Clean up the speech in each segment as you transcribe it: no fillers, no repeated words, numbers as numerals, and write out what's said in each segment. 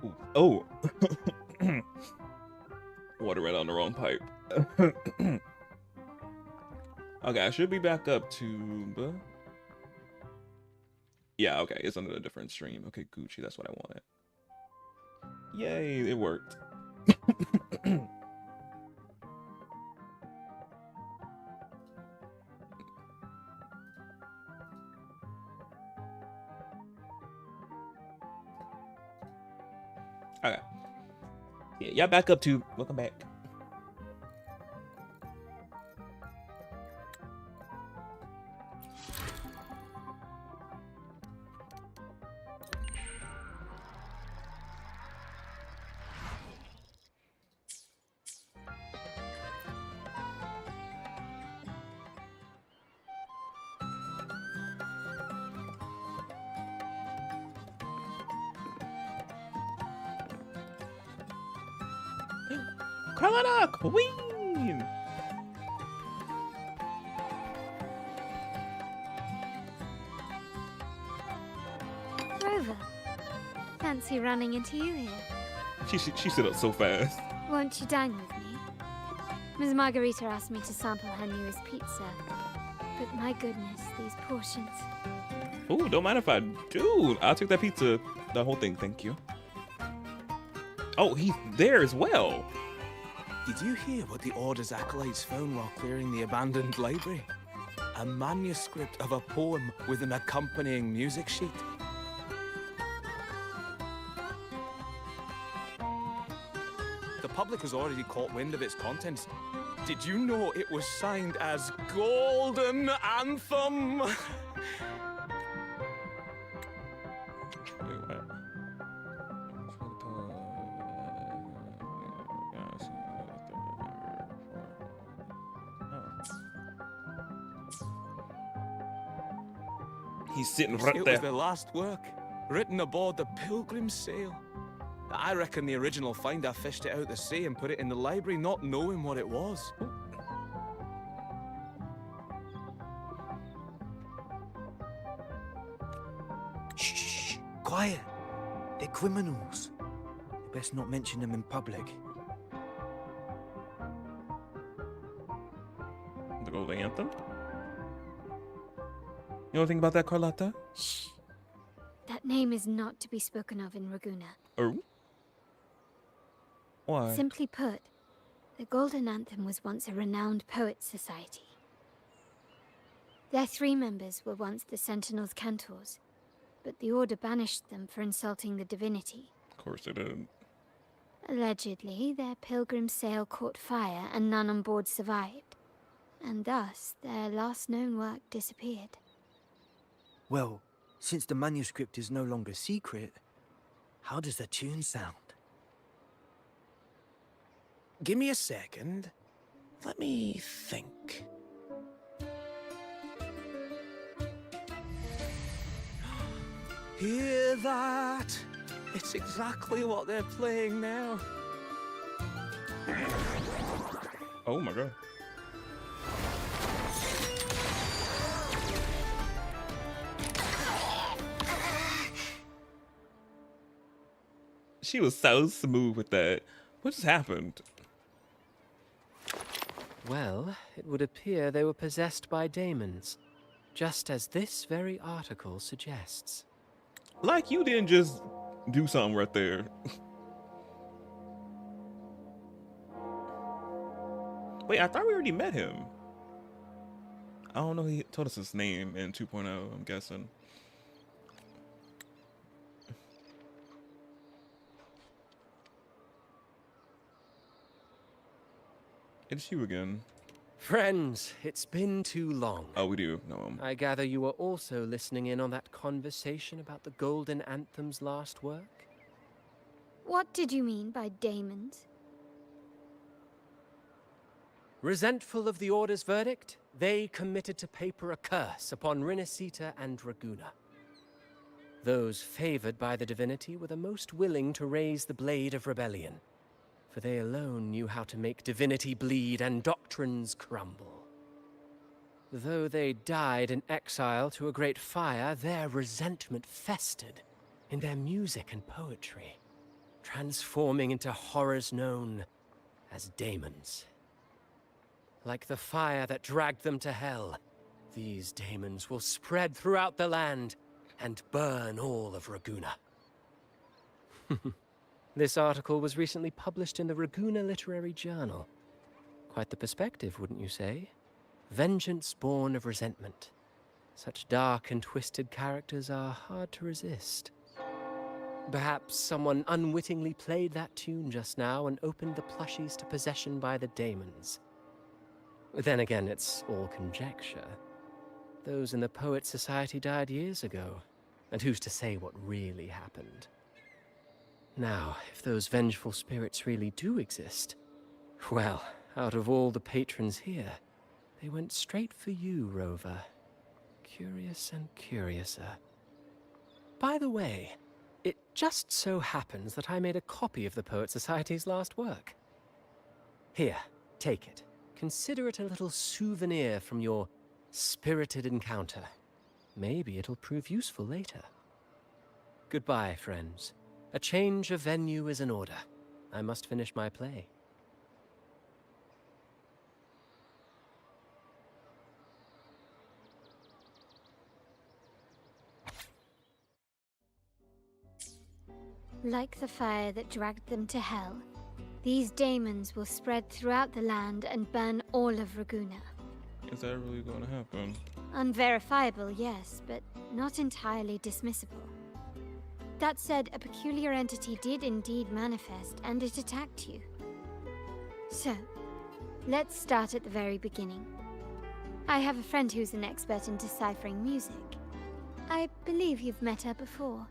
Ooh. Oh. Water right on the wrong pipe. Okay, I should be back up to... Yeah, okay, it's under a different stream. Okay, Gucci, that's what I wanted. Yay, it worked. Okay. Yeah, y'all back up to... Welcome back. Carlotta, queen! Rover, fancy running into you here. She stood up so fast. Won't you dine with me? Ms. Margarita asked me to sample her newest pizza. But my goodness, these portions. Ooh, don't mind if I do. I'll take that pizza, the whole thing, thank you. Oh, he's there as well. Did you hear what the Order's acolytes found while clearing the abandoned library? A manuscript of a poem with an accompanying music sheet. The public has already caught wind of its contents. Did you know it was signed as Golden Anthem? He's sitting right It there. was the last work, written aboard the Pilgrim's Sail. I reckon the original finder fished it out the sea and put it in the library, not knowing what it was. Shh, quiet. They're criminals. You best not mention them in public. The Golden Anthem? You know anything about that, Carlotta? Shh. That name is not to be spoken of in Raguna. Oh? Why? Simply put, the Golden Anthem was once a renowned poets' society. Their 3 members were once the Sentinel's cantors, but the Order banished them for insulting the divinity. Of course they did. Allegedly, their pilgrim sail caught fire and none on board survived, and thus their last known work disappeared. Well, since the manuscript is no longer secret, how does the tune sound? Give me a second. Let me think. Hear that? It's exactly what they're playing now. Oh my god. She was so smooth with that. What just happened? Well, it would appear they were possessed by daemons, just as this very article suggests. Like you didn't just do something right there. Wait, I thought we already met him. I don't know, he told us his name in 2.0, I'm guessing. It's you again. Friends, it's been too long. Oh, we do know him. I gather you were also listening in on that conversation about the Golden Anthem's last work? What did you mean by daemons? Resentful of the Order's verdict, they committed to paper a curse upon Rinascita and Raguna. Those favored by the divinity were the most willing to raise the blade of rebellion, for they alone knew how to make divinity bleed and doctrines crumble. Though they died in exile to a great fire, their resentment festered in their music and poetry. transforming into horrors known as daemons. Like the fire that dragged them to hell, these daemons will spread throughout the land and burn all of Raguna. This article was recently published in the Raguna Literary Journal. Quite the perspective, wouldn't you say? Vengeance born of resentment. Such dark and twisted characters are hard to resist. Perhaps someone unwittingly played that tune just now and opened the plushies to possession by the daemons. Then again, it's all conjecture. Those in the Poets Society died years ago, and who's to say what really happened? Now, if those vengeful spirits really do exist, well, out of all the patrons here, they went straight for you, Rover. Curious and curiouser. By the way, it just so happens that I made a copy of the Poet Society's last work. Here, take it. Consider it a little souvenir from your spirited encounter. Maybe it'll prove useful later. Goodbye, friends. A change of venue is in order. I must finish my play. Like the fire that dragged them to hell, these daemons will spread throughout the land and burn all of Raguna. Is that really going to happen? Unverifiable, yes, but not entirely dismissible. That said, a peculiar entity did indeed manifest, and it attacked you. So, let's start at the very beginning. I have a friend who's an expert in deciphering music. I believe you've met her before.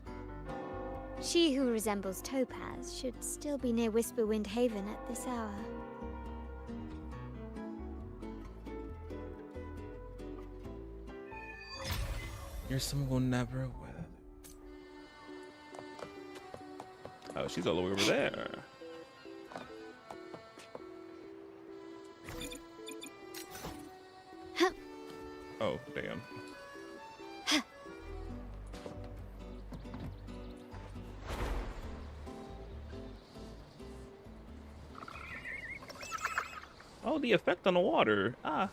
She who resembles Topaz should still be near Whisperwind Haven at this hour. You're someone we'll never with. Oh, she's all the way over there. Huh. Oh, damn. Huh. Oh, the effect on the water. Ah.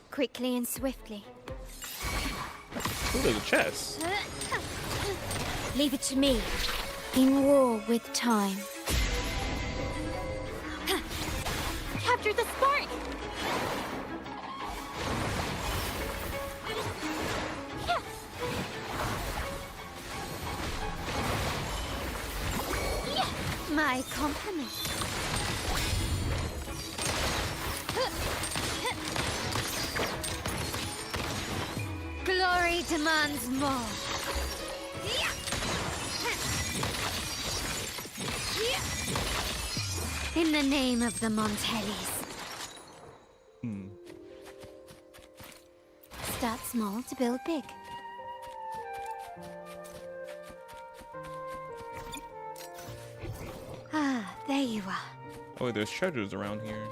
Quickly and swiftly. Ooh, there's a chest. Leave it to me. In war with time. Capture the spark! My compliments. Glory demands more. In the name of the Montellis. Start small to build big. Ah, there you are. Oh, there's treasures around here.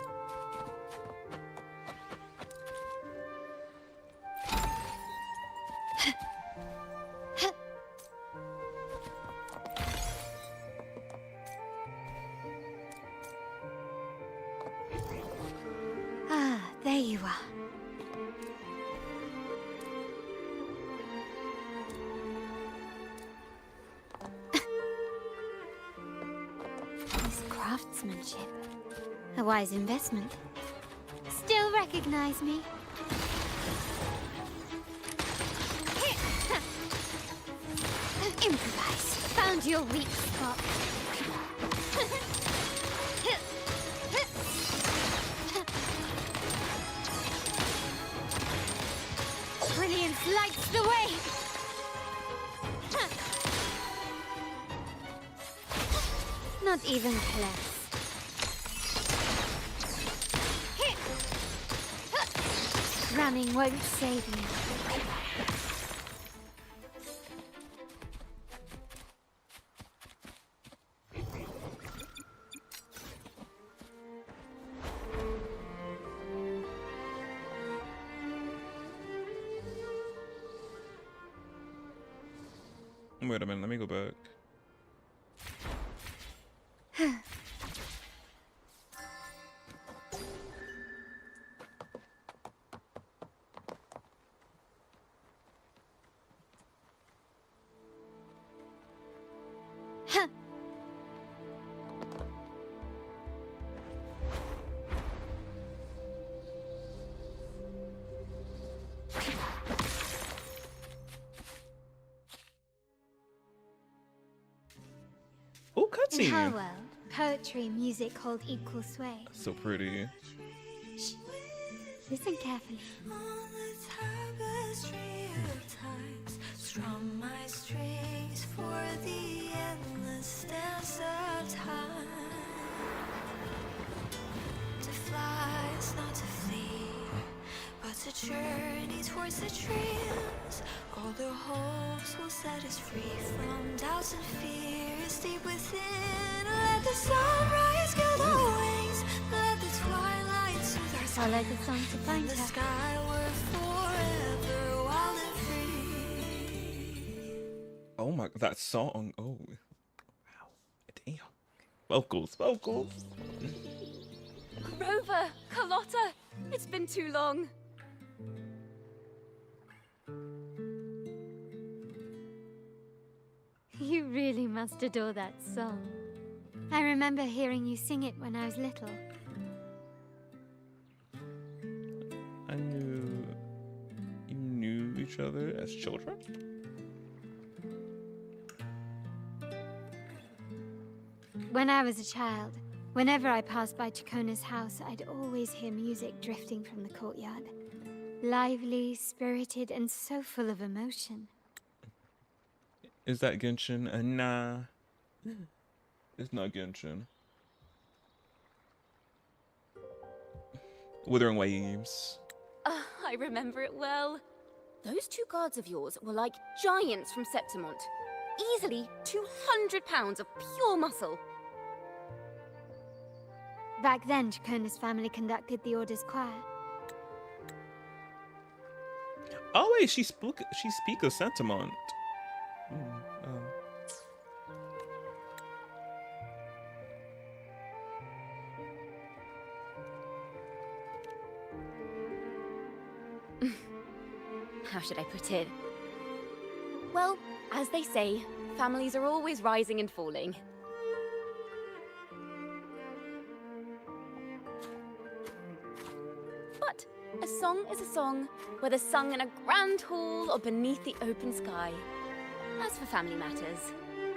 Ah, there you are. This craftsmanship. A wise investment. Still recognize me? Improvise. Found your weak spot. Brilliance lights the way. Not even close. Running won't save me. Wait a minute, let me go back. Oh, In her cutscene. world, poetry and music hold equal sway. So pretty. Shh. Listen carefully. On the tapestry of times, strum my strings for the endless dance of time. To fly is not to flee, but to journey towards the dreams. All the hopes will set us free from doubts and fears deep within. Let the sunrise kill the wings, let the twilight soothe our Follow the song to find in the her. sky we're forever wild and free. Oh my, that song. Oh, wow. Damn. Vocals. Rover, Carlotta, it's been too long. You really must adore that song. I remember hearing you sing it when I was little. I knew you knew each other as children. When I was a child, whenever I passed by Ciaccona's house, I'd always hear music drifting from the courtyard. Lively, spirited, and so full of emotion. Is that Genshin? Nah. It's not Genshin. Wuthering Waves. I remember it well. Those two guards of yours were like giants from Septimont. Easily 200 pounds of pure muscle. Back then, Ciaccona's family conducted the Order's choir. Oh wait, she speak of Sentimont. How should I put it? Well, as they say, families are always rising and falling. But a song is a song, whether sung in a grand hall or beneath the open sky. As for family matters,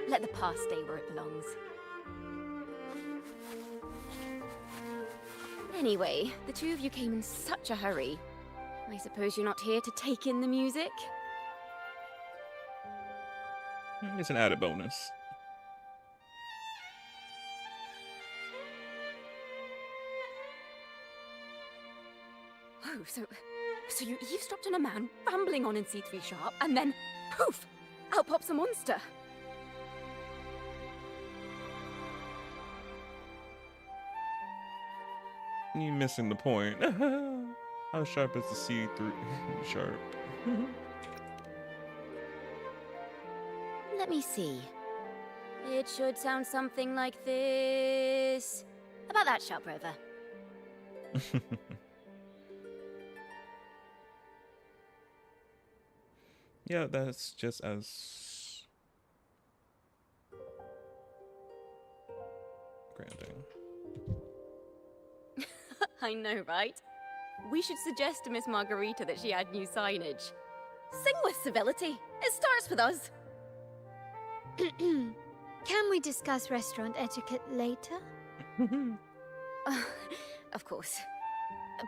let the past stay where it belongs. Anyway, the two of you came in such a hurry. I suppose you're not here to take in the music? It's an added bonus. Oh, so you eavesdropped on a man rambling on in C3 Sharp, and then, poof, out pops a monster. You're missing the point. How sharp is the C3 Sharp? Let me see. It should sound something like this. About that, Sharp Rover. Yeah, that's just as granting. I know, right? We should suggest to Miss Margarita that she add new signage. Sing with civility. It starts with us. Can we discuss restaurant etiquette later? Of course.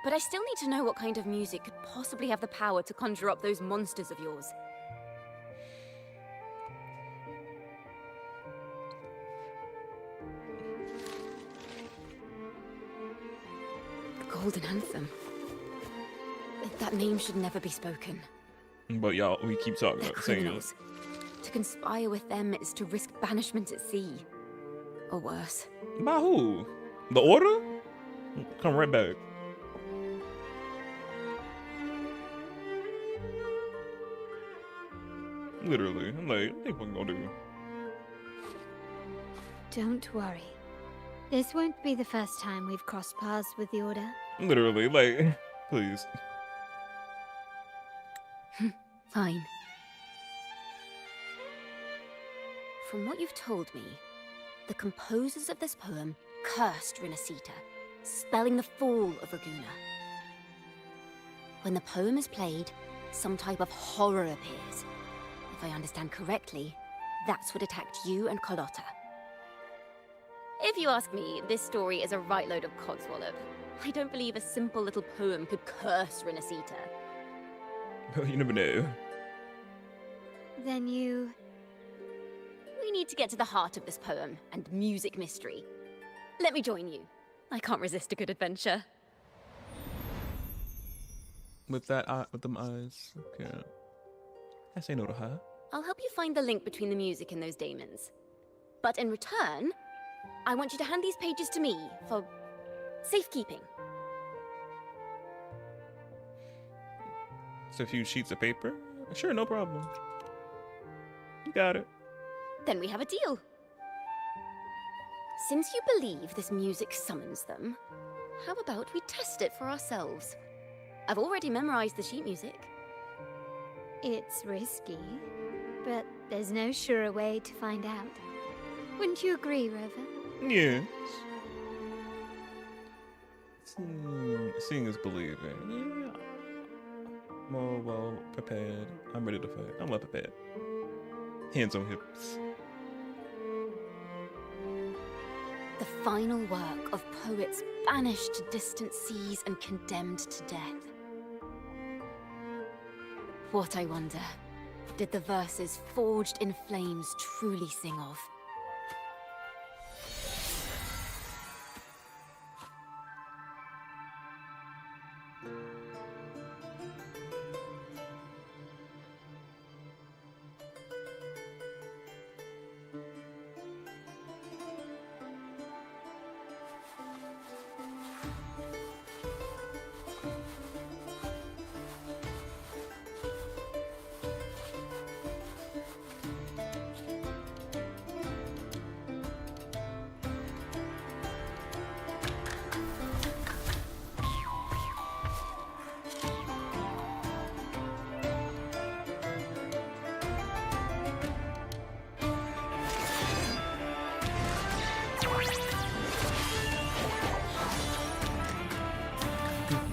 But I still need to know what kind of music could possibly have the power to conjure up those monsters of yours. The Golden Anthem. That name should never be spoken. But y'all, we keep talking They're about saying it. criminals. To conspire with them is to risk banishment at sea. Or worse. By who? The Order? Come right back. Literally. I'm like, what they fucking gonna do? Don't worry. This won't be the first time we've crossed paths with the Order. Literally, like, please. Fine. From what you've told me, the composers of this poem cursed Rinasita, spelling the fall of Raguna. When the poem is played, some type of horror appears. If I understand correctly, that's what attacked you and Carlotta. If you ask me, this story is a right load of codswallop. I don't believe a simple little poem could curse Rinasita. Well, you never know. Then you... We need to get to the heart of this poem and music mystery. Let me join you. I can't resist a good adventure. With that eye, with them eyes. Okay. I say no to her. I'll help you find the link between the music and those daemons. But in return, I want you to hand these pages to me for safekeeping. It's a few sheets of paper? Sure, no problem. You got it. Then we have a deal. Since you believe this music summons them, how about we test it for ourselves? I've already memorized the sheet music. It's risky, but there's no surer way to find out. Wouldn't you agree, Rover? Yes. Seeing is believing. Yeah. More well prepared. I'm ready to fight. I'm well prepared. Hands on hips. The final work of poets banished to distant seas and condemned to death. What, I wonder, did the verses forged in flames truly sing of?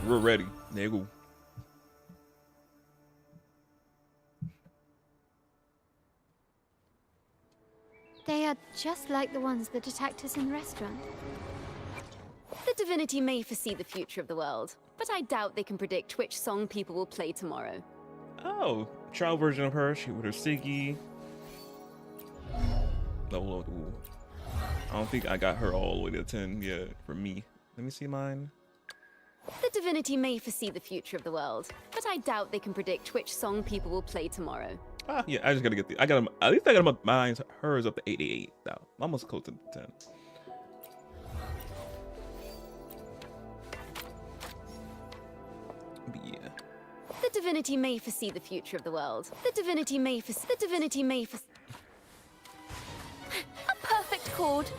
We're ready. There you go. They are just like the ones that attacked us in the restaurant. The divinity may foresee the future of the world, but I doubt they can predict which song people will play tomorrow. Oh, child version of her. She with her Siggy. Oh, ooh. I don't think I got her all the way to 10 yet for me. Let me see mine. The divinity may foresee the future of the world, but I doubt they can predict which song people will play tomorrow. Ah, yeah, I just gotta get the. I got them. At least I got them. Mine's hers up to 88 now. Almost close to 10. But yeah. The divinity may foresee the future of the world. The divinity may foresee. The divinity may foresee. A perfect chord.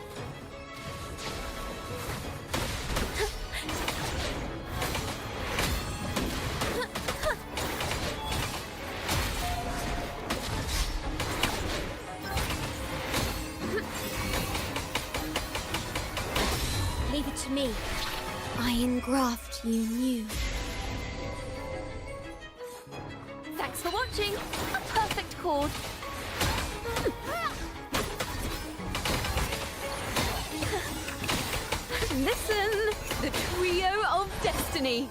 Leave it to me. I engraft you new. Thanks for watching. A perfect chord. Listen, the trio of destiny.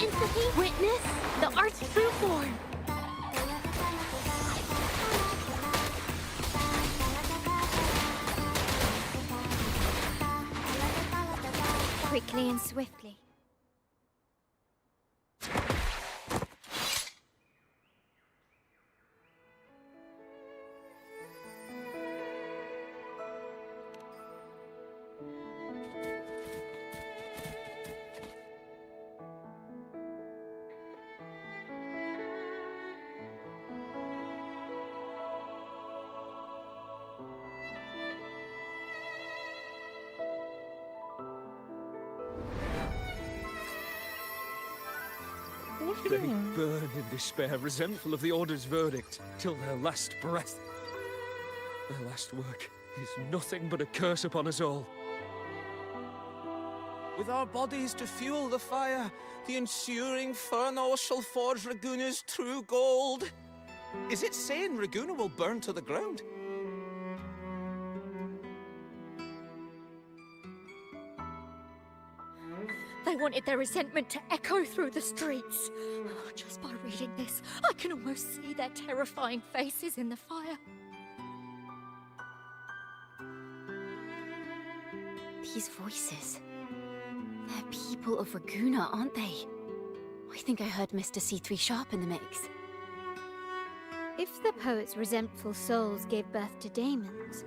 Empathy, witness, the art's true form. Quickly and swiftly. What are you They doing? burn in despair, resentful of the Order's verdict, till their last breath. Their last work is nothing but a curse upon us all. With our bodies to fuel the fire, the ensuing furnace shall forge Raguna's true gold. Is it saying Raguna will burn to the ground? They wanted their resentment to echo through the streets. Just by reading this, I can almost see their terrifying faces in the fire. These voices. They're people of Raguna, aren't they? I think I heard Mr. C3 Sharp in the mix. If the poet's resentful souls gave birth to daemons,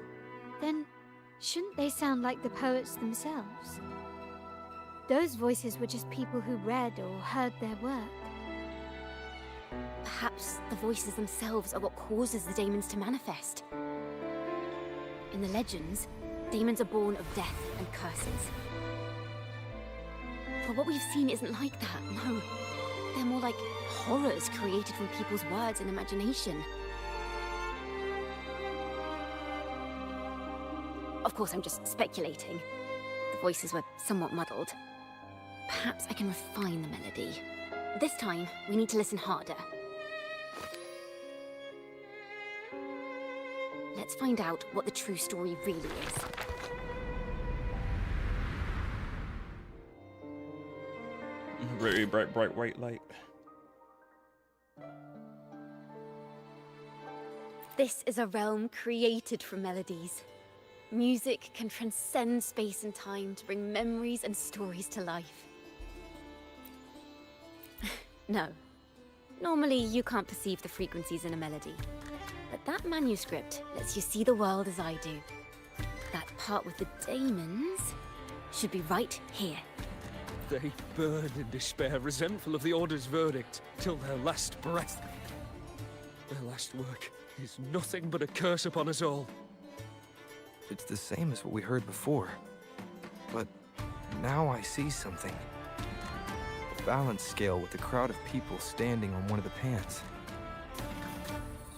then shouldn't they sound like the poets themselves? Those voices were just people who read or heard their work. Perhaps the voices themselves are what causes the daemons to manifest. In the legends, daemons are born of death and curses. But what we've seen isn't like that, no. They're more like horrors created from people's words and imagination. Of course, I'm just speculating. The voices were somewhat muddled. Perhaps I can refine the melody. This time, we need to listen harder. Let's find out what the true story really is. Very bright white light. This is a realm created from melodies. Music can transcend space and time to bring memories and stories to life. No. Normally, you can't perceive the frequencies in a melody. But that manuscript lets you see the world as I do. That part with the daemons should be right here. They burn in despair, resentful of the Order's verdict, till their last breath. Their last work is nothing but a curse upon us all. It's the same as what we heard before. But now I see something. A balance scale with a crowd of people standing on one of the pans.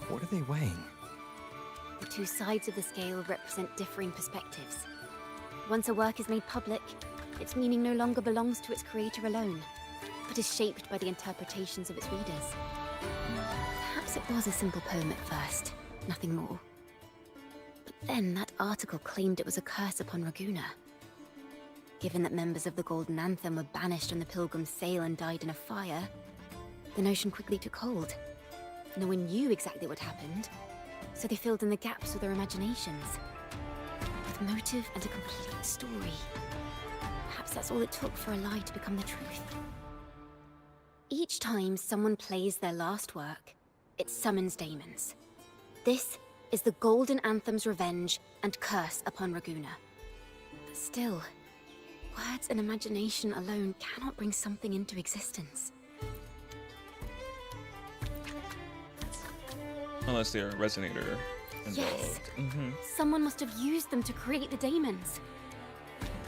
What are they weighing? The two sides of the scale represent differing perspectives. Once a work is made public, its meaning no longer belongs to its creator alone, but is shaped by the interpretations of its readers. Perhaps it was a simple poem at first, nothing more. But then that article claimed it was a curse upon Raguna. Given that members of the Golden Anthem were banished on the Pilgrim's Sail and died in a fire, the notion quickly took hold. No one knew exactly what happened, so they filled in the gaps with their imaginations. With motive and a complete story. Perhaps that's all it took for a lie to become the truth. Each time someone plays their last work, it summons daemons. This is the Golden Anthem's revenge and curse upon Raguna. But still, words and imagination alone cannot bring something into existence. Unless they're a resonator involved. Yes. Someone must have used them to create the daemons.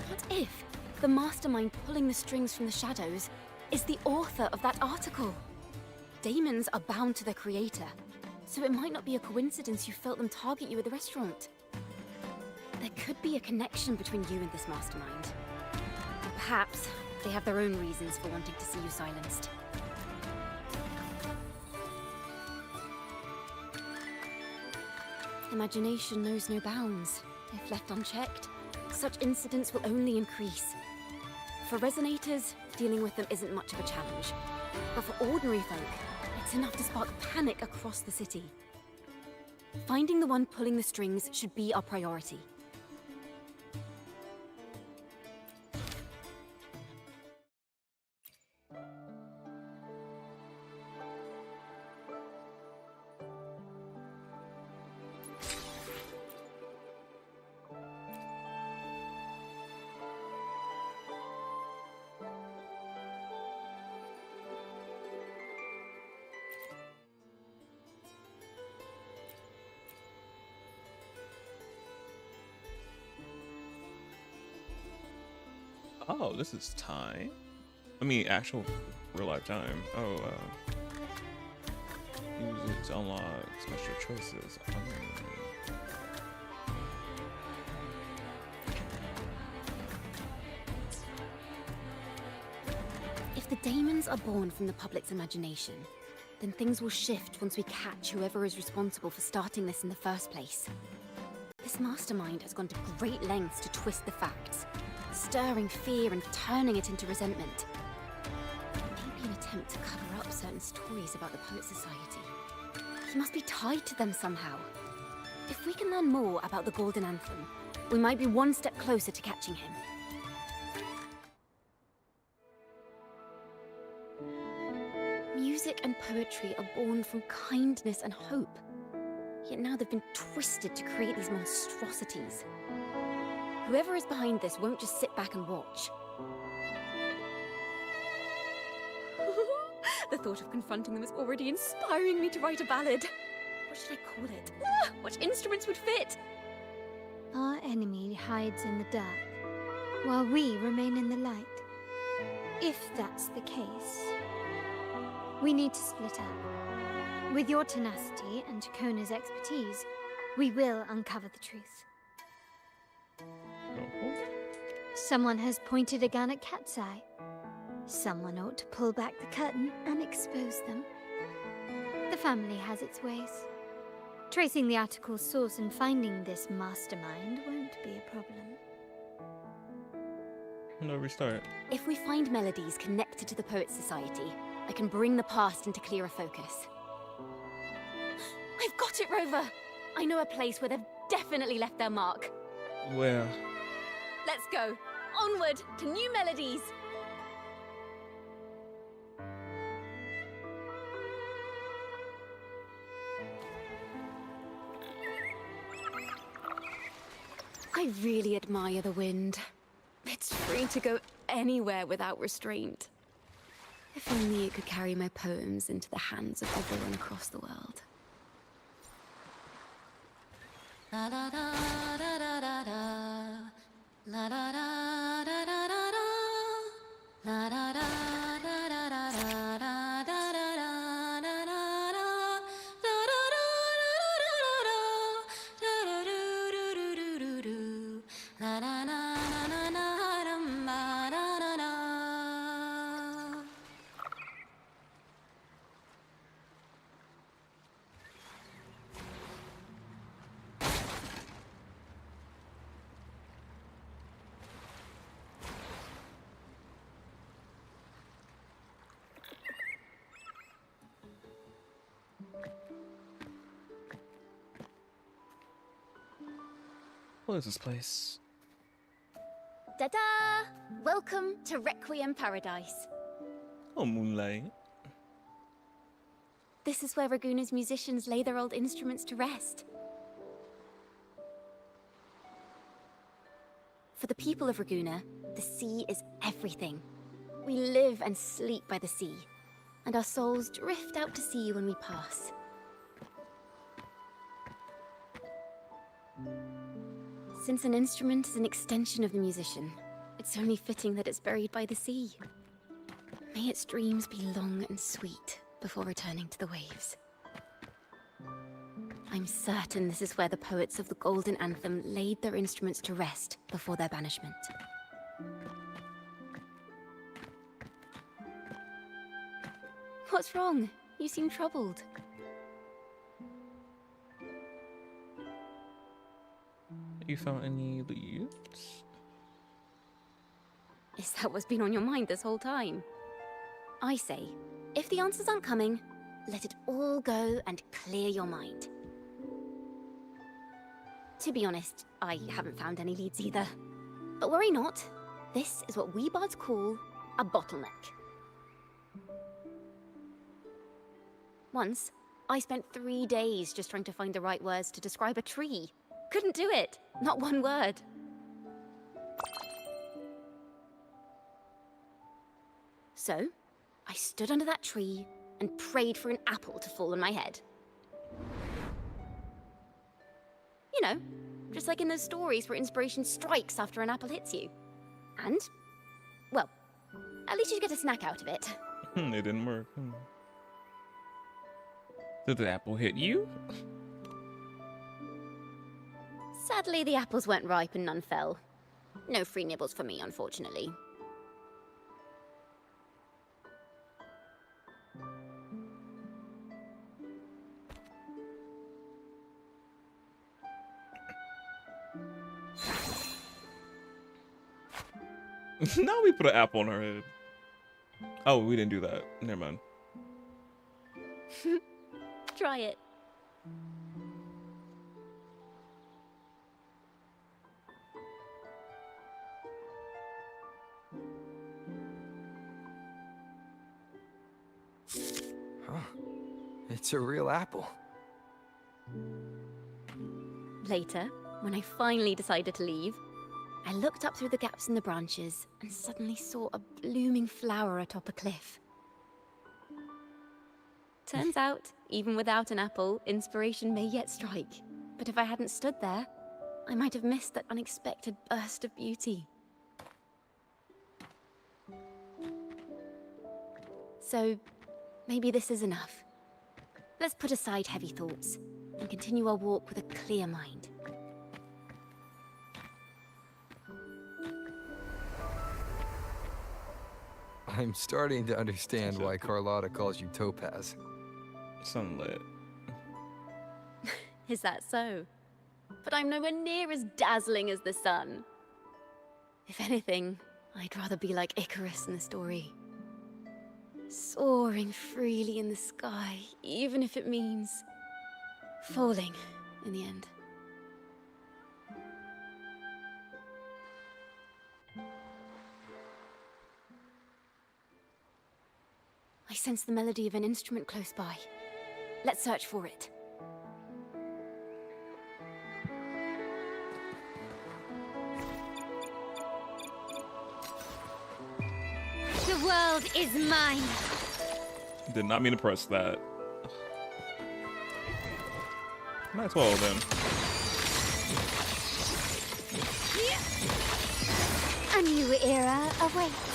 What if the mastermind pulling the strings from the shadows is the author of that article? Daemons are bound to their creator, so it might not be a coincidence you felt them target you at the restaurant. There could be a connection between you and this mastermind. Or perhaps they have their own reasons for wanting to see you silenced. Imagination knows no bounds. If left unchecked, such incidents will only increase. For resonators, dealing with them isn't much of a challenge. But for ordinary folk, it's enough to spark panic across the city. Finding the one pulling the strings should be our priority. Oh, this is time. I mean, actual real life time. Oh, use it to unlock special choices. If the daemons are born from the public's imagination, then things will shift once we catch whoever is responsible for starting this in the first place. This mastermind has gone to great lengths to twist the facts, stirring fear and turning it into resentment. Maybe an attempt to cover up certain stories about the Poet Society. He must be tied to them somehow. If we can learn more about the Golden Anthem, we might be one step closer to catching him. Music and poetry are born from kindness and hope. Yet now they've been twisted to create these monstrosities. Whoever is behind this won't just sit back and watch. The thought of confronting them is already inspiring me to write a ballad. What should I call it? What instruments would fit? Our enemy hides in the dark, while we remain in the light. If that's the case, we need to split up. With your tenacity and Ciaccona's expertise, we will uncover the truth. Someone has pointed a gun at Cat's Eye. Someone ought to pull back the curtain and expose them. The family has its ways. Tracing the article's source and finding this mastermind won't be a problem. No, restart. If we find melodies connected to the Poet Society, I can bring the past into clearer focus. I've got it, Rover! I know a place where they've definitely left their mark. Where? Let's go. Onward to new melodies. I really admire the wind. It's free to go anywhere without restraint. If only it could carry my poems into the hands of everyone across the world. La da da da da da da. La da da da da da da. La da da da da da da da da da da da da. La da da da da da da. Da do do do do do do. La da na na na dum ba da da da. What is this place? Ta-da! Welcome to Requiem Paradise. Oh, moonlight. This is where Raguna's musicians lay their old instruments to rest. For the people of Raguna, the sea is everything. We live and sleep by the sea, and our souls drift out to sea when we pass. Since an instrument is an extension of the musician, it's only fitting that it's buried by the sea. May its dreams be long and sweet before returning to the waves. I'm certain this is where the poets of the Golden Anthem laid their instruments to rest before their banishment. What's wrong? You seem troubled. You found any leads? Is that what's been on your mind this whole time? I say, if the answers aren't coming, let it all go and clear your mind. To be honest, I haven't found any leads either. But worry not, this is what we bards call a bottleneck. Once, I spent 3 days just trying to find the right words to describe a tree. Couldn't do it, not one word. So, I stood under that tree and prayed for an apple to fall on my head. You know, just like in those stories where inspiration strikes after an apple hits you. And, well, at least you get a snack out of it. It didn't work. Did the apple hit you? Sadly, the apples weren't ripe and none fell. No free nibbles for me, unfortunately. Now we put an apple on her head. Oh, we didn't do that. Never mind. Try it. Huh. It's a real apple. Later, when I finally decided to leave, I looked up through the gaps in the branches and suddenly saw a blooming flower atop a cliff. Turns out, even without an apple, inspiration may yet strike. But if I hadn't stood there, I might have missed that unexpected burst of beauty. So, maybe this is enough. Let's put aside heavy thoughts and continue our walk with a clear mind. I'm starting to understand why Carlotta calls you Topaz. Sunlit. Is that so? But I'm nowhere near as dazzling as the sun. If anything, I'd rather be like Icarus in the story. Soaring freely in the sky, even if it means falling in the end. I sense the melody of an instrument close by. Let's search for it. The world is mine. Did not mean to press that. Might as well then. A new era awaits.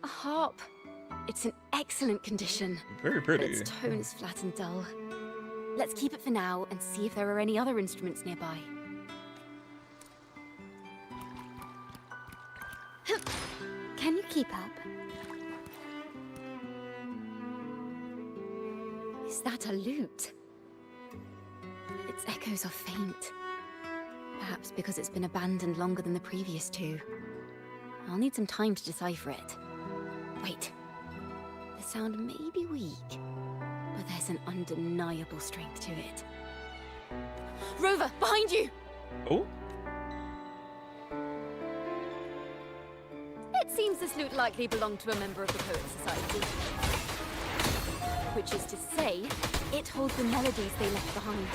A harp. It's in excellent condition. Very pretty. But its tone is flat and dull. Let's keep it for now and see if there are any other instruments nearby. Can you keep up? Is that a lute? Its echoes are faint. Perhaps because it's been abandoned longer than the previous two. I'll need some time to decipher it. Wait. The sound may be weak, but there's an undeniable strength to it. Rover, behind you! Oh? It seems this lute likely belonged to a member of the Poets Society. Which is to say, it holds the melodies they left behind.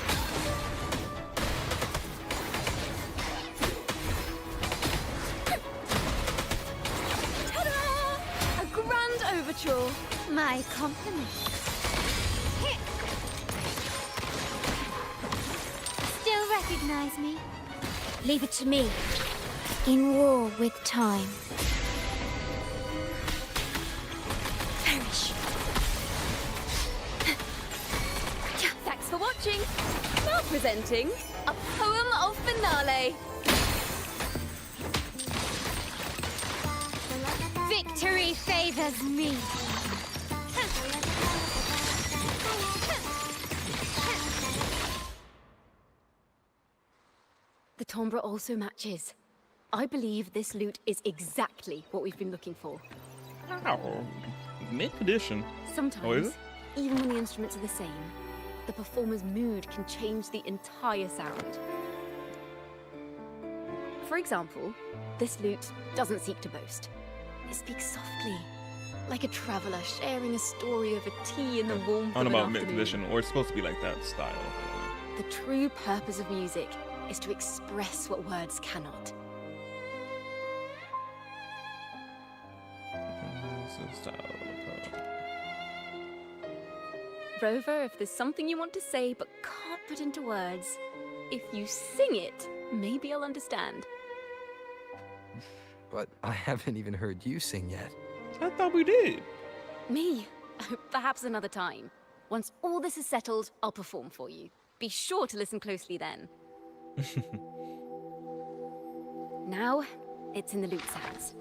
Ta-da! A grand overture. My compliments. Still recognize me? Leave it to me. In war with time. Perish. Thanks for watching. Now presenting a poem of finale. Victory favors me. The timbre also matches. I believe this lute is exactly what we've been looking for. Wow. Mint condition. Sometimes, Oh, is it? even when the instruments are the same, the performer's mood can change the entire sound. For example, this lute doesn't seek to boast. It speaks softly, like a traveler sharing a story over tea in the warmth On of an about mint afternoon. condition, or it's supposed to be like that style. The true purpose of music is to express what words cannot. is style of the poem. Rover, if there's something you want to say but can't put into words, if you sing it, maybe I'll understand. But I haven't even heard you sing yet. I thought we did. Me? Perhaps another time. Once all this is settled, I'll perform for you. Be sure to listen closely then. Now, it's in the lute's hands.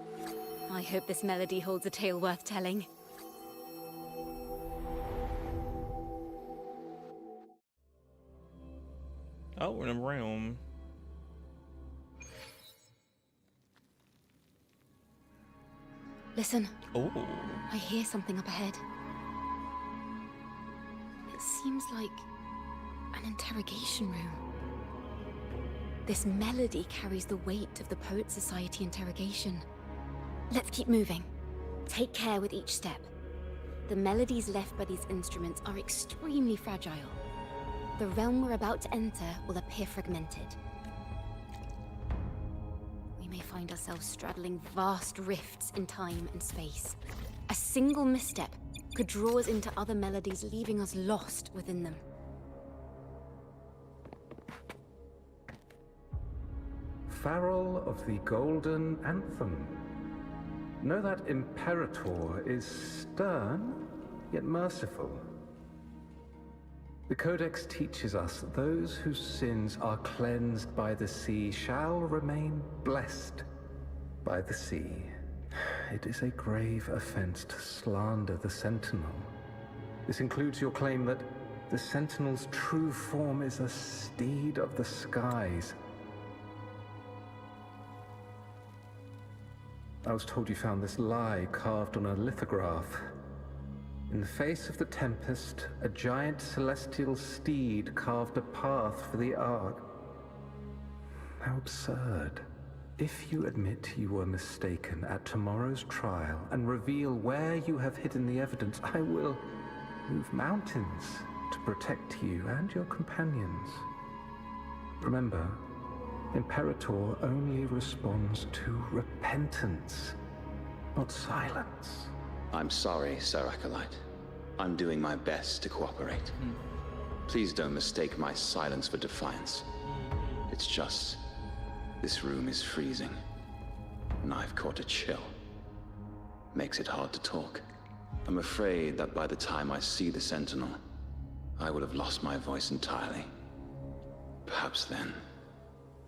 I hope this melody holds a tale worth telling. Oh, we're in a realm. Listen. Oh. I hear something up ahead. It seems like an interrogation room. This melody carries the weight of the Poet Society interrogation. Let's keep moving. Take care with each step. The melodies left by these instruments are extremely fragile. The realm we're about to enter will appear fragmented. We may find ourselves straddling vast rifts in time and space. A single misstep could draw us into other melodies, leaving us lost within them. Farrell of the Golden Anthem. Know that Imperator is stern, yet merciful. The Codex teaches us that those whose sins are cleansed by the sea shall remain blessed by the sea. It is a grave offense to slander the Sentinel. This includes your claim that the Sentinel's true form is a steed of the skies. I was told you found this lie carved on a lithograph. In the face of the tempest, a giant celestial steed carved a path for the Ark. How absurd. If you admit you were mistaken at tomorrow's trial and reveal where you have hidden the evidence, I will move mountains to protect you and your companions. Remember, Imperator only responds to repentance, not silence. I'm sorry, Sir Acolyte. I'm doing my best to cooperate. Please don't mistake my silence for defiance. It's just, this room is freezing, and I've caught a chill. Makes it hard to talk. I'm afraid that by the time I see the Sentinel, I will have lost my voice entirely. Perhaps then,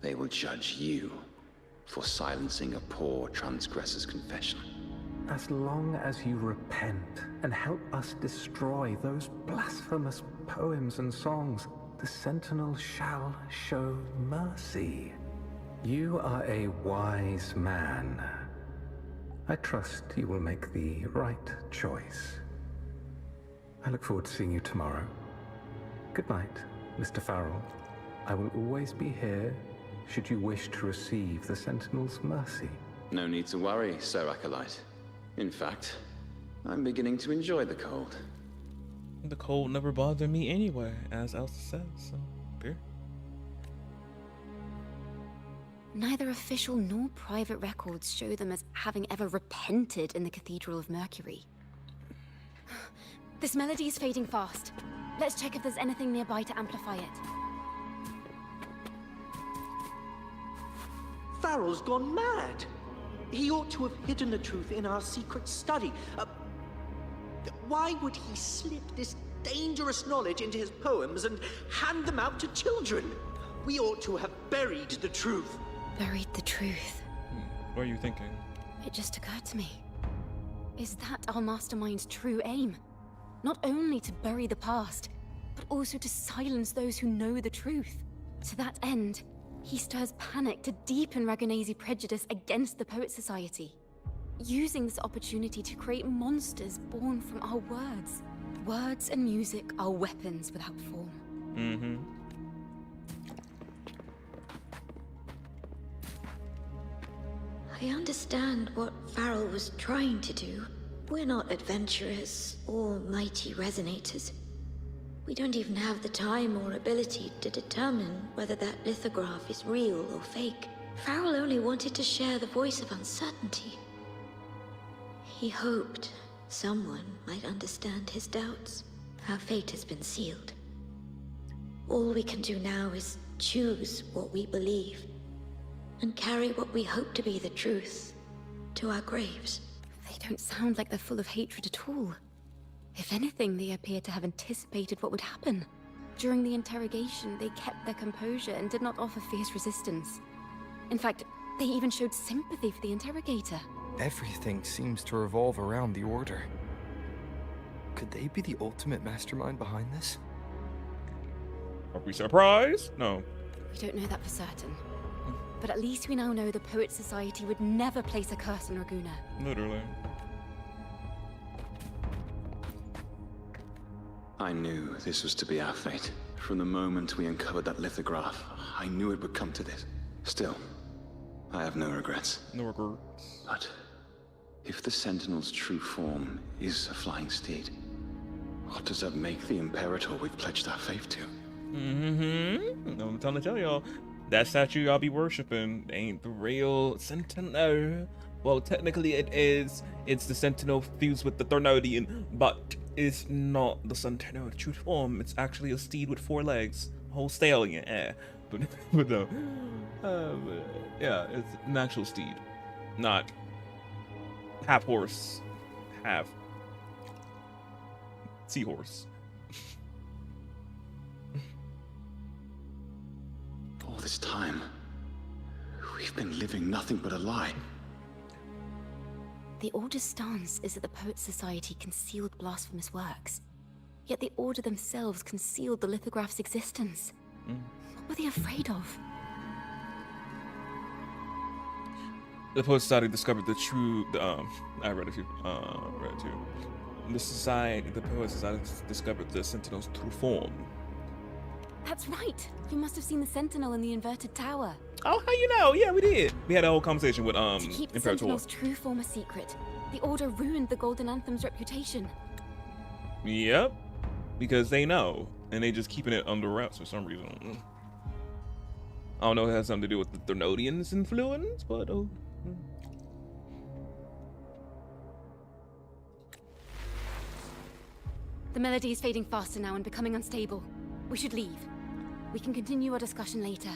they will judge you for silencing a poor transgressor's confession. As long as you repent and help us destroy those blasphemous poems and songs, the Sentinel shall show mercy. You are a wise man. I trust you will make the right choice. I look forward to seeing you tomorrow. Good night, Mr. Farrell. I will always be here should you wish to receive the Sentinel's mercy. No need to worry, Sir Acolyte. In fact, I'm beginning to enjoy the cold. The cold never bothered me anyway, as Elsa says, so beer. Neither official nor private records show them as having ever repented in the Cathedral of Mercury. This melody is fading fast. Let's check if there's anything nearby to amplify it. Farrell's gone mad. He ought to have hidden the truth in our secret study. Why would he slip this dangerous knowledge into his poems and hand them out to children? We ought to have buried the truth. Buried the truth? What are you thinking? It just occurred to me. Is that our mastermind's true aim? Not only to bury the past, but also to silence those who know the truth. To that end, he stirs panic to deepen Ragonese prejudice against the Poet Society, using this opportunity to create monsters born from our words. Words and music are weapons without form. Mm-hmm. I understand what Farrell was trying to do. We're not adventurers or mighty resonators. We don't even have the time or ability to determine whether that lithograph is real or fake. Farrell only wanted to share the voice of uncertainty. He hoped someone might understand his doubts. Our fate has been sealed. All we can do now is choose what we believe and carry what we hope to be the truth to our graves. They don't sound like they're full of hatred at all. If anything, they appear to have anticipated what would happen. During the interrogation, they kept their composure and did not offer fierce resistance. In fact, they even showed sympathy for the interrogator. Everything seems to revolve around the Order. Could they be the ultimate mastermind behind this? Are we surprised? No. We don't know that for certain. But at least we now know the Poets Society would never place a curse on Raguna. Literally. I knew this was to be our fate. From the moment we uncovered that lithograph, I knew it would come to this. Still, I have no regrets. No regrets. But if the Sentinel's true form is a flying steed, what does that make the Imperator we've pledged our faith to? I'm trying to tell y'all, that statue y'all be worshiping ain't the real Sentinel. Well, technically it is. It's the Sentinel fused with the Thornodian, but it's not the Sentinel true form. It's actually a steed with 4 legs, a whole stallion. But no. Yeah, it's an actual steed, not half horse, half seahorse. All this time, we've been living nothing but a lie. The Order's stance is that the Poets Society concealed blasphemous works. Yet the Order themselves concealed the lithograph's existence. What were they afraid of? The Poets Society discovered the true. I read it too. Read it too. The Poets Society discovered the Sentinel's true form. That's right. You must have seen the Sentinel in the inverted tower. Oh, how you know? Yeah, we did. We had a whole conversation with To keep the Imperator. Sentinel's true form a secret, the Order ruined the Golden Anthem's reputation. Yep, because they know, and they just keeping it under wraps for some reason. I don't know if it has something to do with the Thornodians' influence, but The melody is fading faster now and becoming unstable. We should leave. We can continue our discussion later.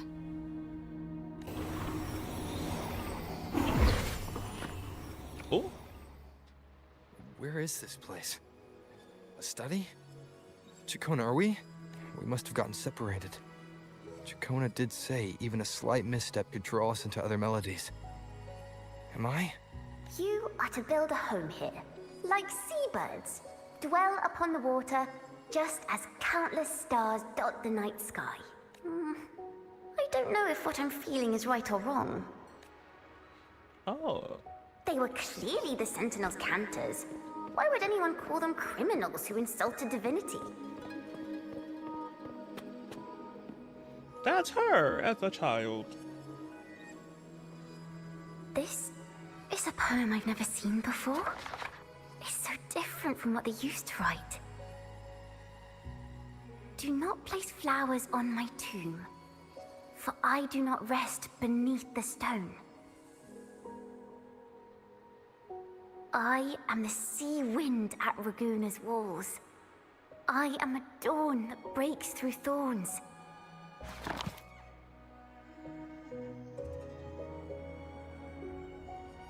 Oh? Where is this place? A study? Ciaccona, are we? We must have gotten separated. Ciaccona did say even a slight misstep could draw us into other melodies. Am I? You are to build a home here, like seabirds. Dwell upon the water, just as countless stars dot the night sky. I don't know if what I'm feeling is right or wrong. Oh. They were clearly the Sentinel's cantors. Why would anyone call them criminals who insulted divinity? That's her as a child. This is a poem I've never seen before. It's so different from what they used to write. Do not place flowers on my tomb, for I do not rest beneath the stone. I am the sea wind at Raguna's walls. I am a dawn that breaks through thorns.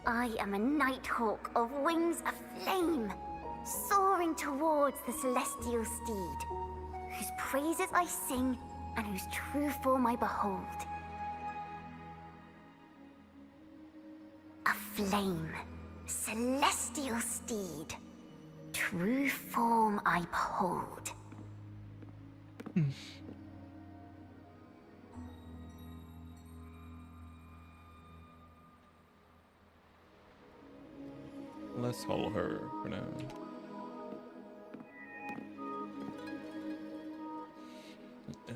I am a nighthawk of wings aflame, soaring towards the celestial steed, whose praises I sing and whose true form I behold. A flame, celestial steed, true form I behold. Let's follow her for now.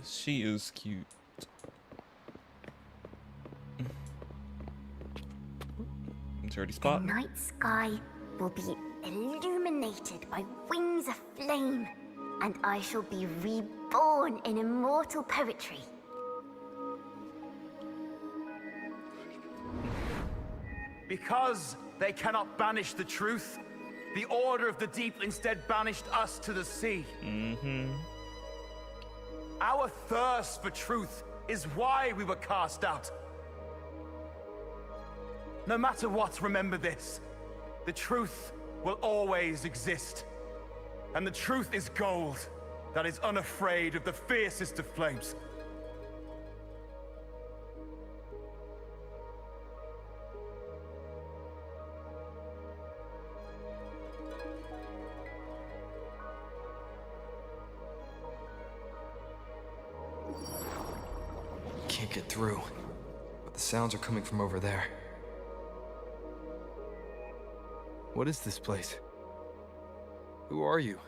She is cute. Dirty spot. The night sky will be illuminated by wings of flame, and I shall be reborn in immortal poetry. Because they cannot banish the truth. The Order of the Deep instead banished us to the sea. Our thirst for truth is why we were cast out. No matter what, remember this. The truth will always exist. And the truth is gold that is unafraid of the fiercest of flames. Can't get through, but the sounds are coming from over there. What is this place? Who are you?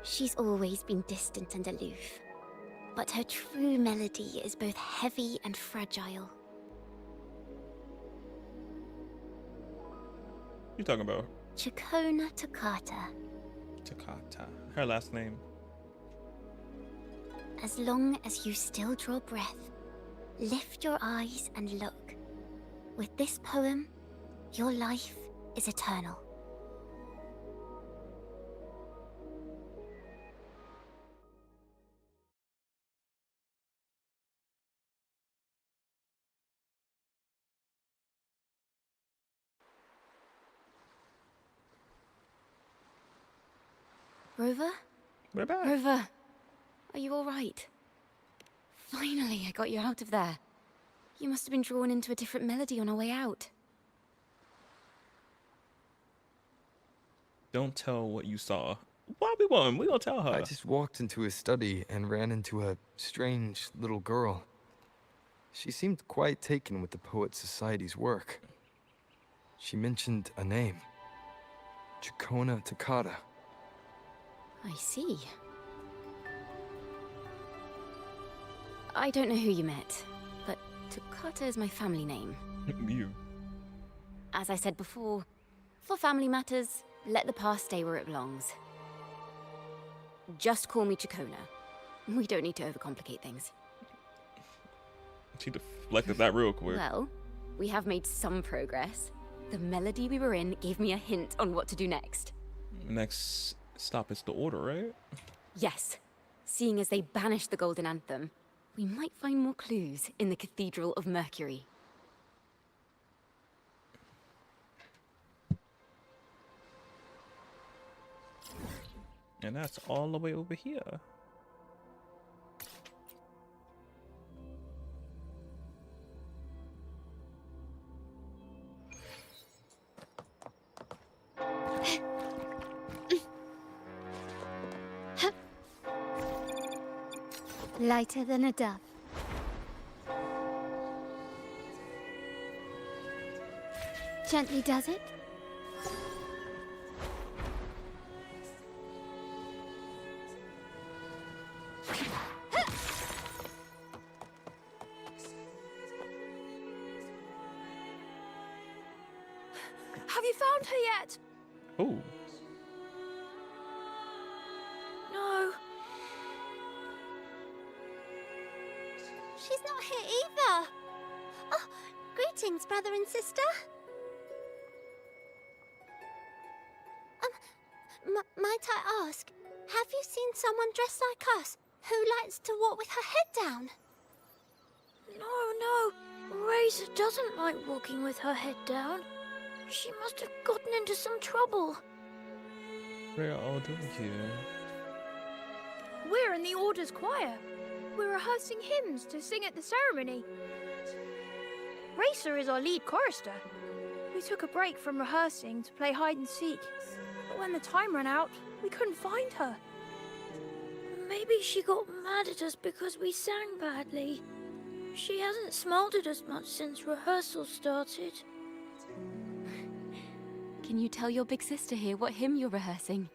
She's always been distant and aloof, but her true melody is both heavy and fragile. You talking about? Ciaccona Toccata. Toccata. Her last name. As long as you still draw breath, lift your eyes and look. With this poem, your life is eternal. Rover? We're back. Rover, are you all right? Finally, I got you out of there. You must have been drawn into a different melody on our way out. Don't tell what you saw. Why we won? We gonna tell her. I just walked into his study and ran into a strange little girl. She seemed quite taken with the Poet Society's work. She mentioned a name. Ciaccona Toccata. I see. I don't know who you met, but Toccata is my family name. You. As I said before, for family matters, let the past stay where it belongs. Just call me Ciaccona. We don't need to overcomplicate things. She deflected that real quick. Well, we have made some progress. The melody we were in gave me a hint on what to do next. Next stop is the Order, right? Yes. Seeing as they banished the Golden Anthem, we might find more clues in the Cathedral of Mercury. And that's all the way over here. Lighter than a dove. Gently does it. Have you found her yet? Oh. No. She's not here either. Oh, greetings, brother and sister. Might I ask, have you seen someone dressed like us who likes to walk with her head down? No. Razer doesn't like walking with her head down. She must have gotten into some trouble. What are you all doing here? We're in the Order's choir. We're rehearsing hymns to sing at the ceremony. Racer is our lead chorister. We took a break from rehearsing to play hide and seek. But when the time ran out, we couldn't find her. Maybe she got mad at us because we sang badly. She hasn't smiled at us much since rehearsal started. Can you tell your big sister here what hymn you're rehearsing?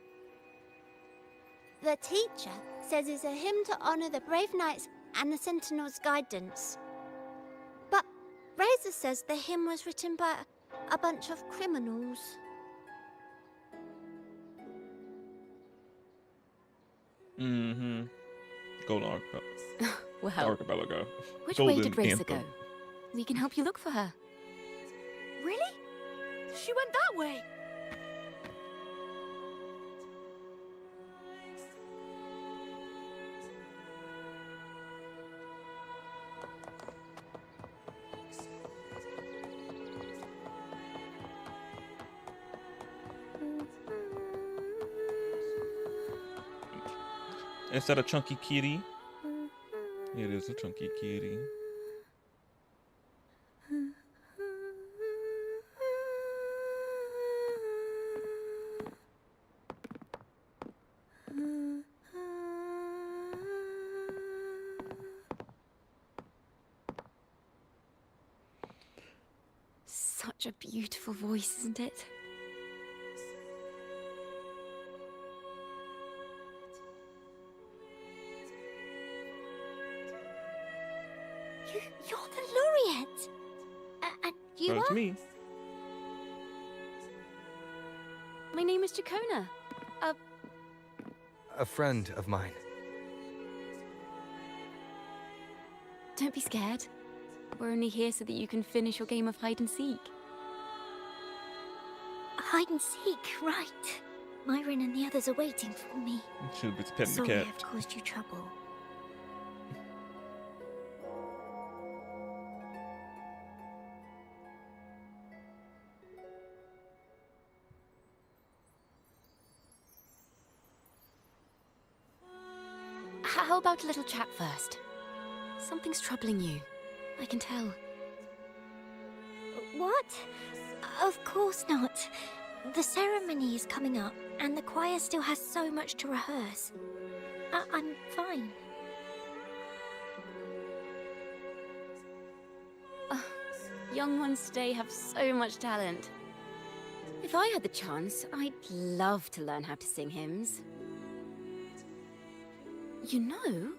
The teacher says it's a hymn to honor the brave knights and the Sentinel's guidance. But Razer says the hymn was written by a bunch of criminals. Mm-hmm. Golden Well, Archipelago. which Golden way did Razer Anthem. go? We can help you look for her. Really? She went that way. Is that a chunky kitty? It is a chunky kitty. Such a beautiful voice, isn't it? You're the laureate! And you That's are? me. My name is Ciaccona. A friend of mine. Don't be scared. We're only here so that you can finish your game of hide and seek. Hide and seek, right. Myron and the others are waiting for me. Should be petting the Sorry cat. I've caused you trouble. How about a little chat first? Something's troubling you. I can tell. What? Of course not. The ceremony is coming up, and the choir still has so much to rehearse. I'm fine. Young ones today have so much talent. If I had the chance, I'd love to learn how to sing hymns. You know,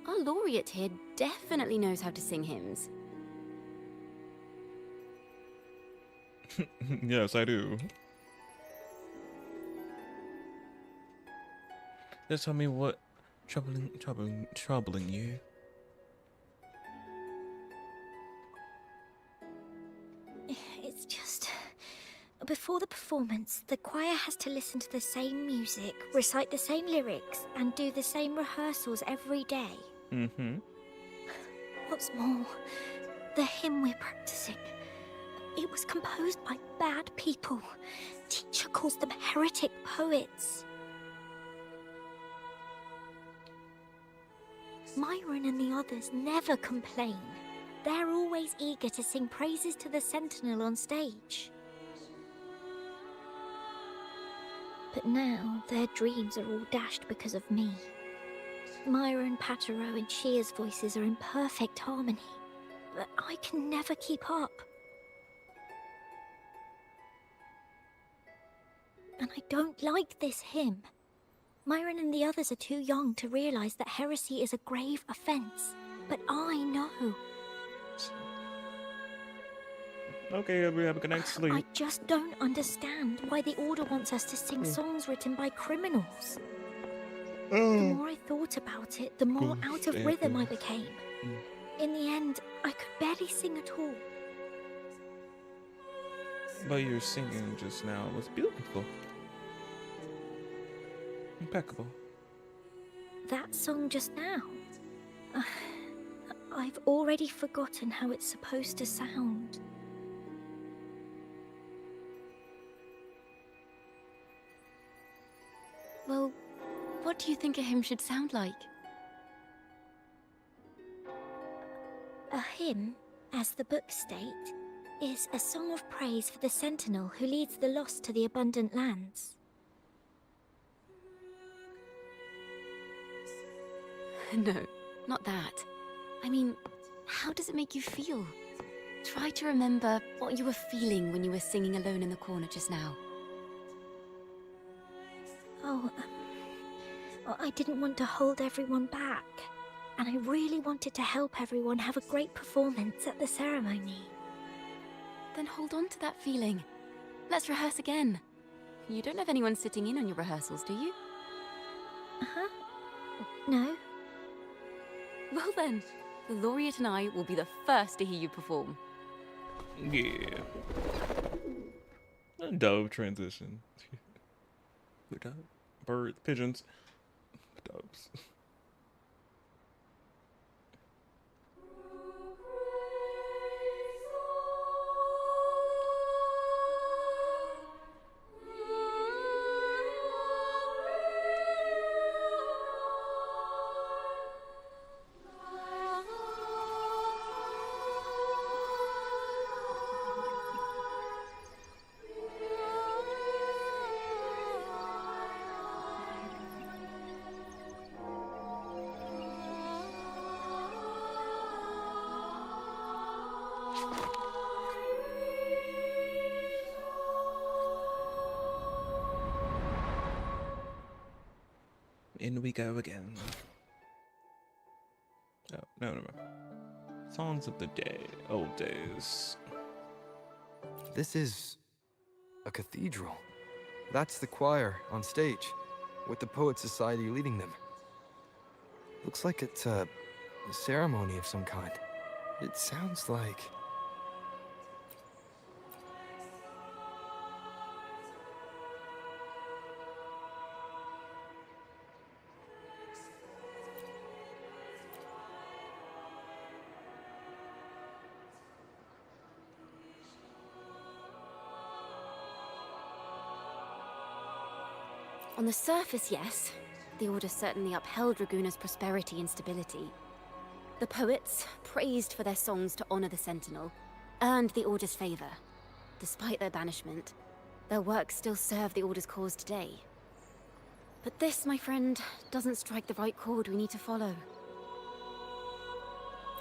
our laureate here definitely knows how to sing hymns. Yes, I do. Just tell me what troubling you. It's just... Before the performance, the choir has to listen to the same music, recite the same lyrics, and do the same rehearsals every day. Mm-hmm. What's more, the hymn we're practicing, it was composed by bad people. Teacher calls them heretic poets. Myron and the others never complain. They're always eager to sing praises to the Sentinel on stage. But now, their dreams are all dashed because of me. Myron, Patero, and Shia's voices are in perfect harmony, but I can never keep up. And I don't like this hymn. Myron and the others are too young to realize that heresy is a grave offense, but I know. Okay, we have a good night's sleep. I just don't understand why the Order wants us to sing songs written by criminals. The more I thought about it, the more out of rhythm I became. In the end, I could barely sing at all. But your singing just now was beautiful. Impeccable. That song just now. I've already forgotten how it's supposed to sound. Well, what do you think a hymn should sound like? A hymn, as the books state, is a song of praise for the Sentinel who leads the lost to the abundant lands. No, not that. I mean, how does it make you feel? Try to remember what you were feeling when you were singing alone in the corner just now. Oh, I didn't want to hold everyone back. And I really wanted to help everyone have a great performance at the ceremony. Then hold on to that feeling. Let's rehearse again. You don't have anyone sitting in on your rehearsals, do you? Uh-huh. No. Well then, the laureate and I will be the first to hear you perform. Yeah. A dove transition. Birds, pigeons, doves. In we go again. Oh, no. Songs of the day, old days. This is a cathedral. That's the choir on stage, with the Poet Society leading them. Looks like it's a ceremony of some kind. It sounds like... On the surface, yes. The Order certainly upheld Raguna's prosperity and stability. The poets, praised for their songs to honor the Sentinel, earned the Order's favor. Despite their banishment, their works still serve the Order's cause today. But this, my friend, doesn't strike the right chord we need to follow.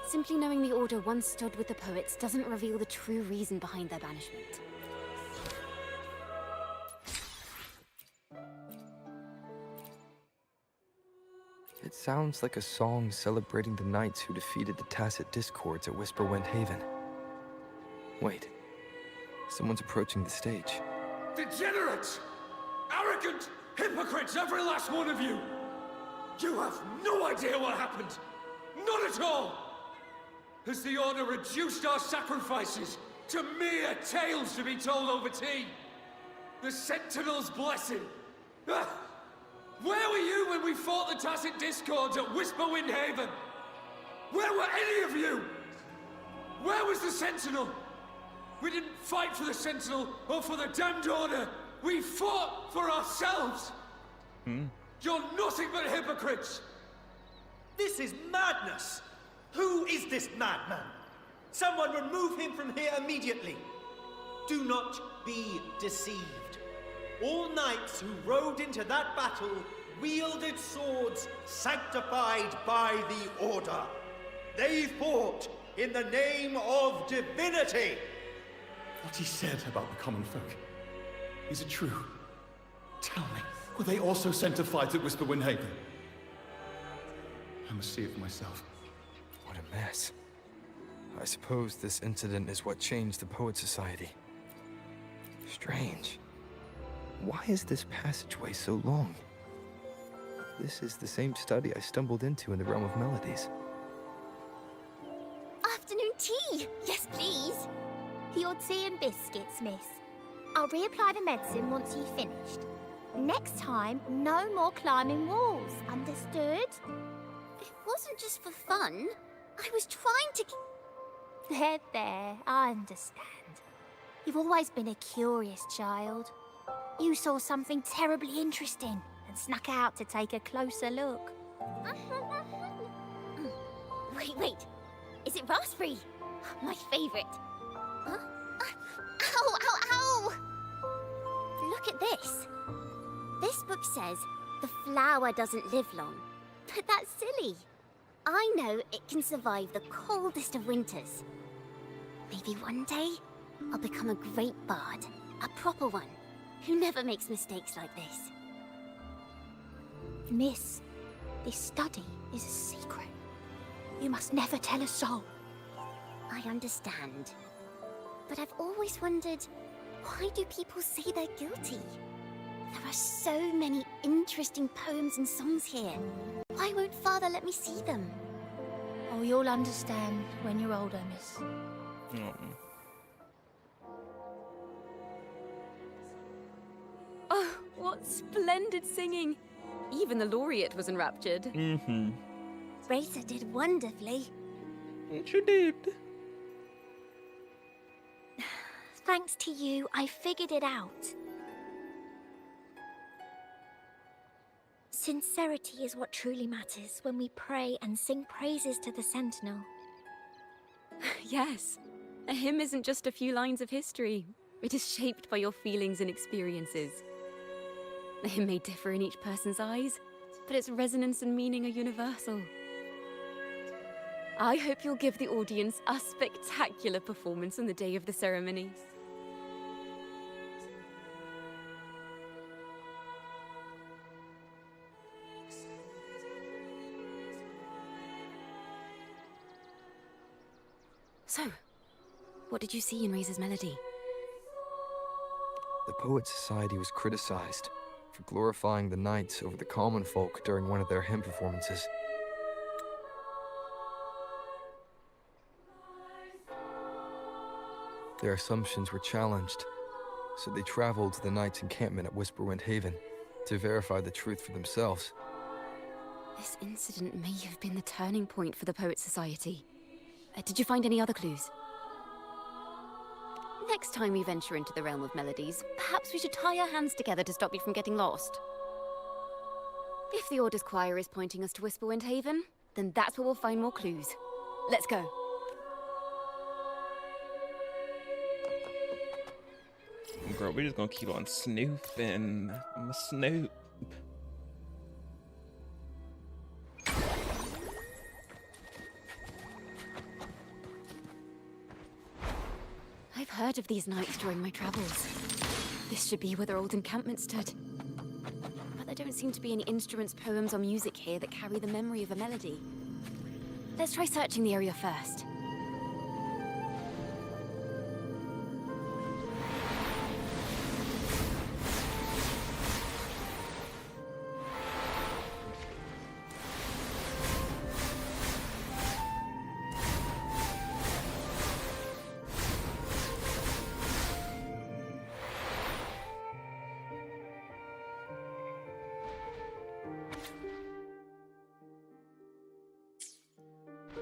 Simply knowing the Order once stood with the poets doesn't reveal the true reason behind their banishment. It sounds like a song celebrating the knights who defeated the Tacit Discords at Whisperwind Haven. Wait, someone's approaching the stage. Degenerates! Arrogant hypocrites, every last one of you! You have no idea what happened! Not at all! Has the Order reduced our sacrifices to mere tales to be told over tea? The Sentinel's blessing! Ah! Where were you when we fought the Tacit Discords at Whisperwind Haven? Where were any of you? Where was the Sentinel? We didn't fight for the Sentinel or for the damned Order. We fought for ourselves. You're nothing but hypocrites. This is madness! Who is this madman? Someone remove him from here immediately. Do not be deceived. All knights who rode into that battle wielded swords sanctified by the Order. They fought in the name of divinity. What he said about the common folk, is it true? Tell me, were they also sent to fight at Whisperwind Haven? I must see it for myself. What a mess. I suppose this incident is what changed the Poet Society. Strange. Why is this passageway so long? This is the same study I stumbled into in the Realm of Melodies. Afternoon tea! Yes, please. Your tea and biscuits, miss. I'll reapply the medicine once you've finished. Next time, no more climbing walls. Understood? It wasn't just for fun. I was trying to... There, I understand. You've always been a curious child. You saw something terribly interesting and snuck out to take a closer look. Wait. Is it raspberry? My favorite. Huh? Ow! Look at this. This book says the flower doesn't live long. But that's silly. I know it can survive the coldest of winters. Maybe one day, I'll become a great bard. A proper one. Who never makes mistakes like this. Miss, this study is a secret. You must never tell a soul. I understand. But I've always wondered, why do people say they're guilty? There are so many interesting poems and songs here. Why won't Father let me see them? Oh, you'll understand when you're older, miss. What splendid singing! Even the laureate was enraptured. Mm-hmm. Razer did wonderfully. She did. Thanks to you, I figured it out. Sincerity is what truly matters when we pray and sing praises to the Sentinel. Yes, a hymn isn't just a few lines of history. It is shaped by your feelings and experiences. The hymn may differ in each person's eyes, but its resonance and meaning are universal. I hope you'll give the audience a spectacular performance on the day of the ceremonies. So, what did you see in Razer's melody? The Poet Society was criticized for glorifying the knights over the common folk during one of their hymn performances. Their assumptions were challenged, so they traveled to the knights' encampment at Whisperwind Haven to verify the truth for themselves. This incident may have been the turning point for the Poet Society. Did you find any other clues? Next time we venture into the realm of melodies, perhaps we should tie our hands together to stop you from getting lost. If the Order's choir is pointing us to Whisperwind Haven, then that's where we'll find more clues. Let's go. Girl, we're just gonna keep on snooping. I'm a snoop. I've heard of these nights during my travels. This should be where their old encampment stood. But there don't seem to be any instruments, poems, or music here that carry the memory of a melody. Let's try searching the area first.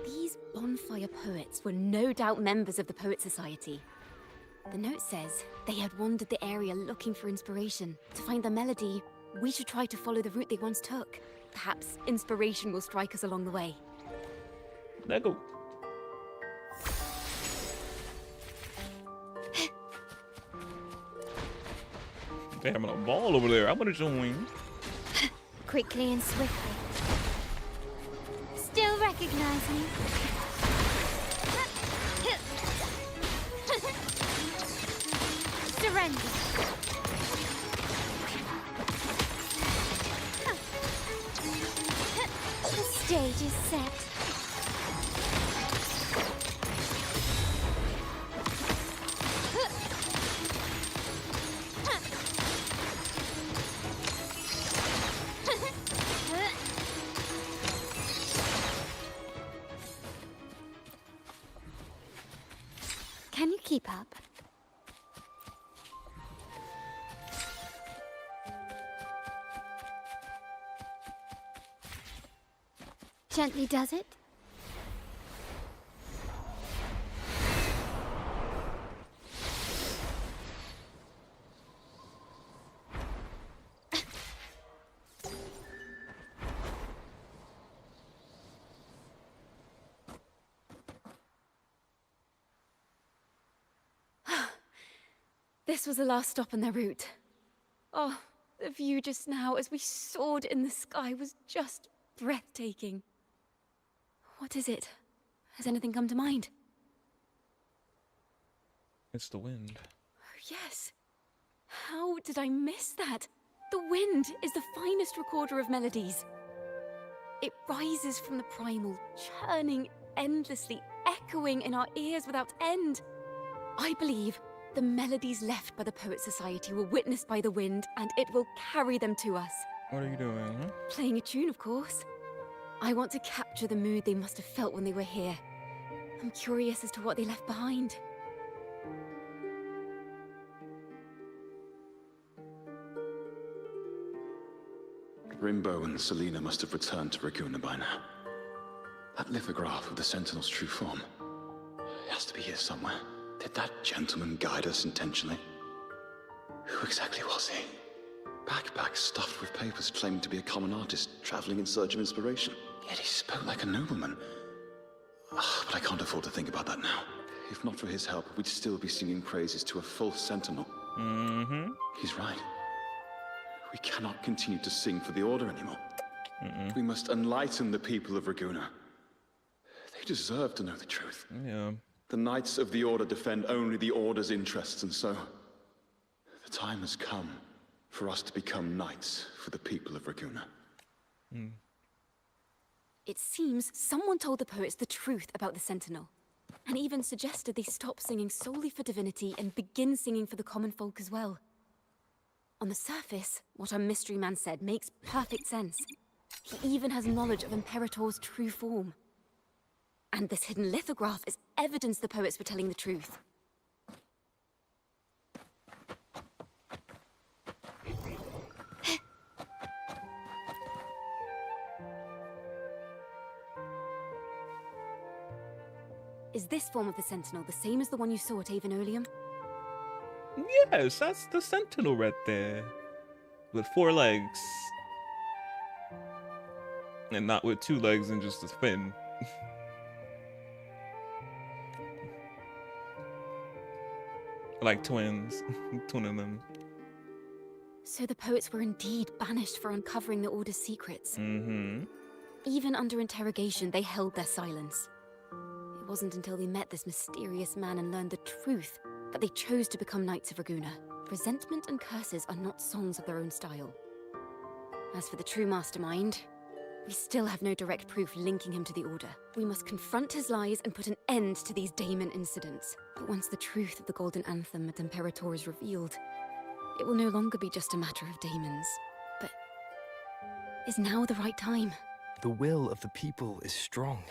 These bonfire poets were no doubt members of the Poet Society. The note says they had wandered the area looking for inspiration. To find the melody, we should try to follow the route they once took. Perhaps inspiration will strike us along the way. Let go. They're having a ball over there. I want to join. Quickly and swiftly. Still recognize me? Surrender. The stage is set. Can you keep up? Gently does it? This was the last stop on their route. Oh, the view just now as we soared in the sky was just breathtaking. What is it? Has anything come to mind? It's the wind. Oh, yes. How did I miss that? The wind is the finest recorder of melodies. It rises from the primal, churning endlessly, echoing in our ears without end. I believe the melodies left by the Poet Society were witnessed by the wind, and it will carry them to us. What are you doing, huh? Playing a tune, of course. I want to capture the mood they must have felt when they were here. I'm curious as to what they left behind. Rimbo and Selena must have returned to Raguna by now. That lithograph of the Sentinel's true form. It has to be here somewhere. Did that gentleman guide us intentionally? Who exactly was he? Backpack stuffed with papers claiming to be a common artist, traveling in search of inspiration. Yet he spoke like a nobleman. But I can't afford to think about that now. If not for his help, we'd still be singing praises to a false sentinel. Mm-hmm. He's right. We cannot continue to sing for the Order anymore. We must enlighten the people of Raguna. They deserve to know the truth. Yeah. The Knights of the Order defend only the Order's interests, and so the time has come for us to become knights for the people of Raguna. It seems someone told the poets the truth about the Sentinel, and even suggested they stop singing solely for divinity and begin singing for the common folk as well. On the surface, what our mystery man said makes perfect sense. He even has knowledge of Imperator's true form. And this hidden lithograph is evidence the poets were telling the truth. Is this form of the Sentinel the same as the one you saw at Avonolium? Yes, that's the Sentinel right there. With 4 legs. And not with 2 legs and just a fin. Like twins. Twin of them. So the poets were indeed banished for uncovering the Order's secrets. Mm-hmm. Even under interrogation, they held their silence. It wasn't until they met this mysterious man and learned the truth that they chose to become Knights of Raguna. Resentment and curses are not songs of their own style. As for the true mastermind, we still have no direct proof linking him to the Order. We must confront his lies and put an end to these daemon incidents. But once the truth of the Golden Anthem at Imperator is revealed, it will no longer be just a matter of daemons. But is now the right time? The will of the people is strong.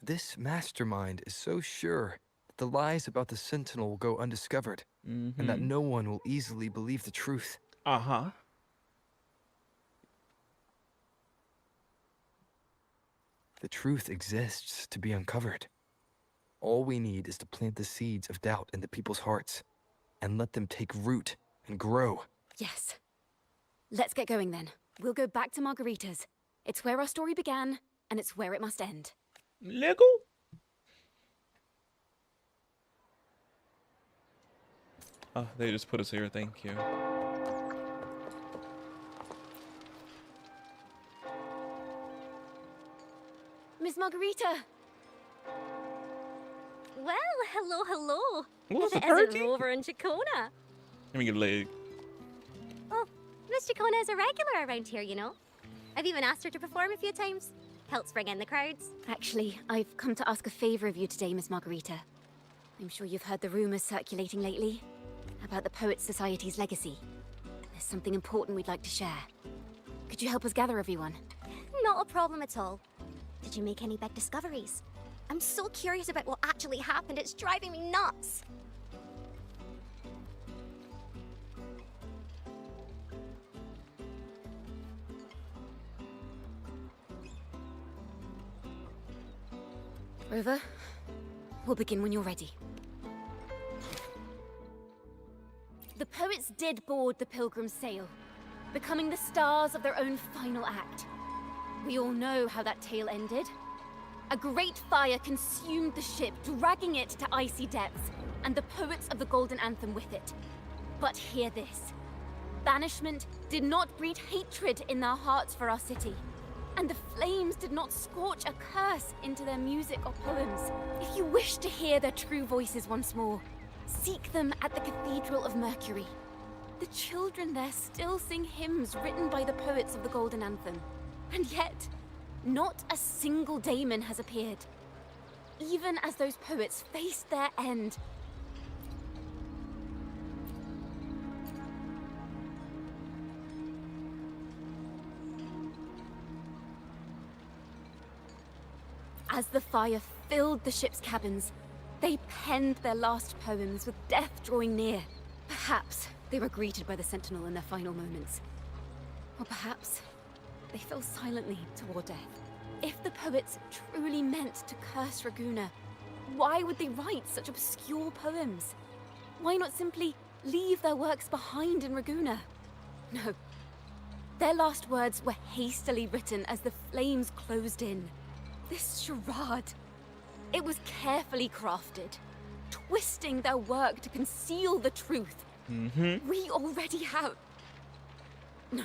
This mastermind is so sure that the lies about the Sentinel will go undiscovered, and that no one will easily believe the truth. Uh-huh. The truth exists to be uncovered. All we need is to plant the seeds of doubt in the people's hearts, and let them take root and grow. Yes. Let's get going then. We'll go back to Margarita's. It's where our story began, and it's where it must end. Lego? Oh, they just put us here, thank you. Miss Margarita! Well, hello, hello. What's Is a it party? over in Ciaccona? Let me get a leg. Oh, Miss Ciaccona is a regular around here, you know. I've even asked her to perform a few times. Helps bring in the crowds. Actually, I've come to ask a favor of you today, Miss Margarita. I'm sure you've heard the rumors circulating lately about the Poets Society's legacy. There's something important we'd like to share. Could you help us gather everyone? Not a problem at all. Did you make any big discoveries? I'm so curious about what actually happened. It's driving me nuts. Rover, we'll begin when you're ready. The poets did board the Pilgrim's sail, becoming the stars of their own final act. We all know how that tale ended. A great fire consumed the ship, dragging it to icy depths, and the poets of the Golden Anthem with it. But hear this. Banishment did not breed hatred in their hearts for our city. And the flames did not scorch a curse into their music or poems. If you wish to hear their true voices once more, seek them at the Cathedral of Mercury. The children there still sing hymns written by the poets of the Golden Anthem. And yet, not a single daemon has appeared. Even as those poets faced their end. As the fire filled the ship's cabins, they penned their last poems with death drawing near. Perhaps they were greeted by the Sentinel in their final moments. Or perhaps they fell silently toward death. If the poets truly meant to curse Raguna, why would they write such obscure poems? Why not simply leave their works behind in Raguna? No. Their last words were hastily written as the flames closed in. This charade, it was carefully crafted, twisting their work to conceal the truth. We already have... No.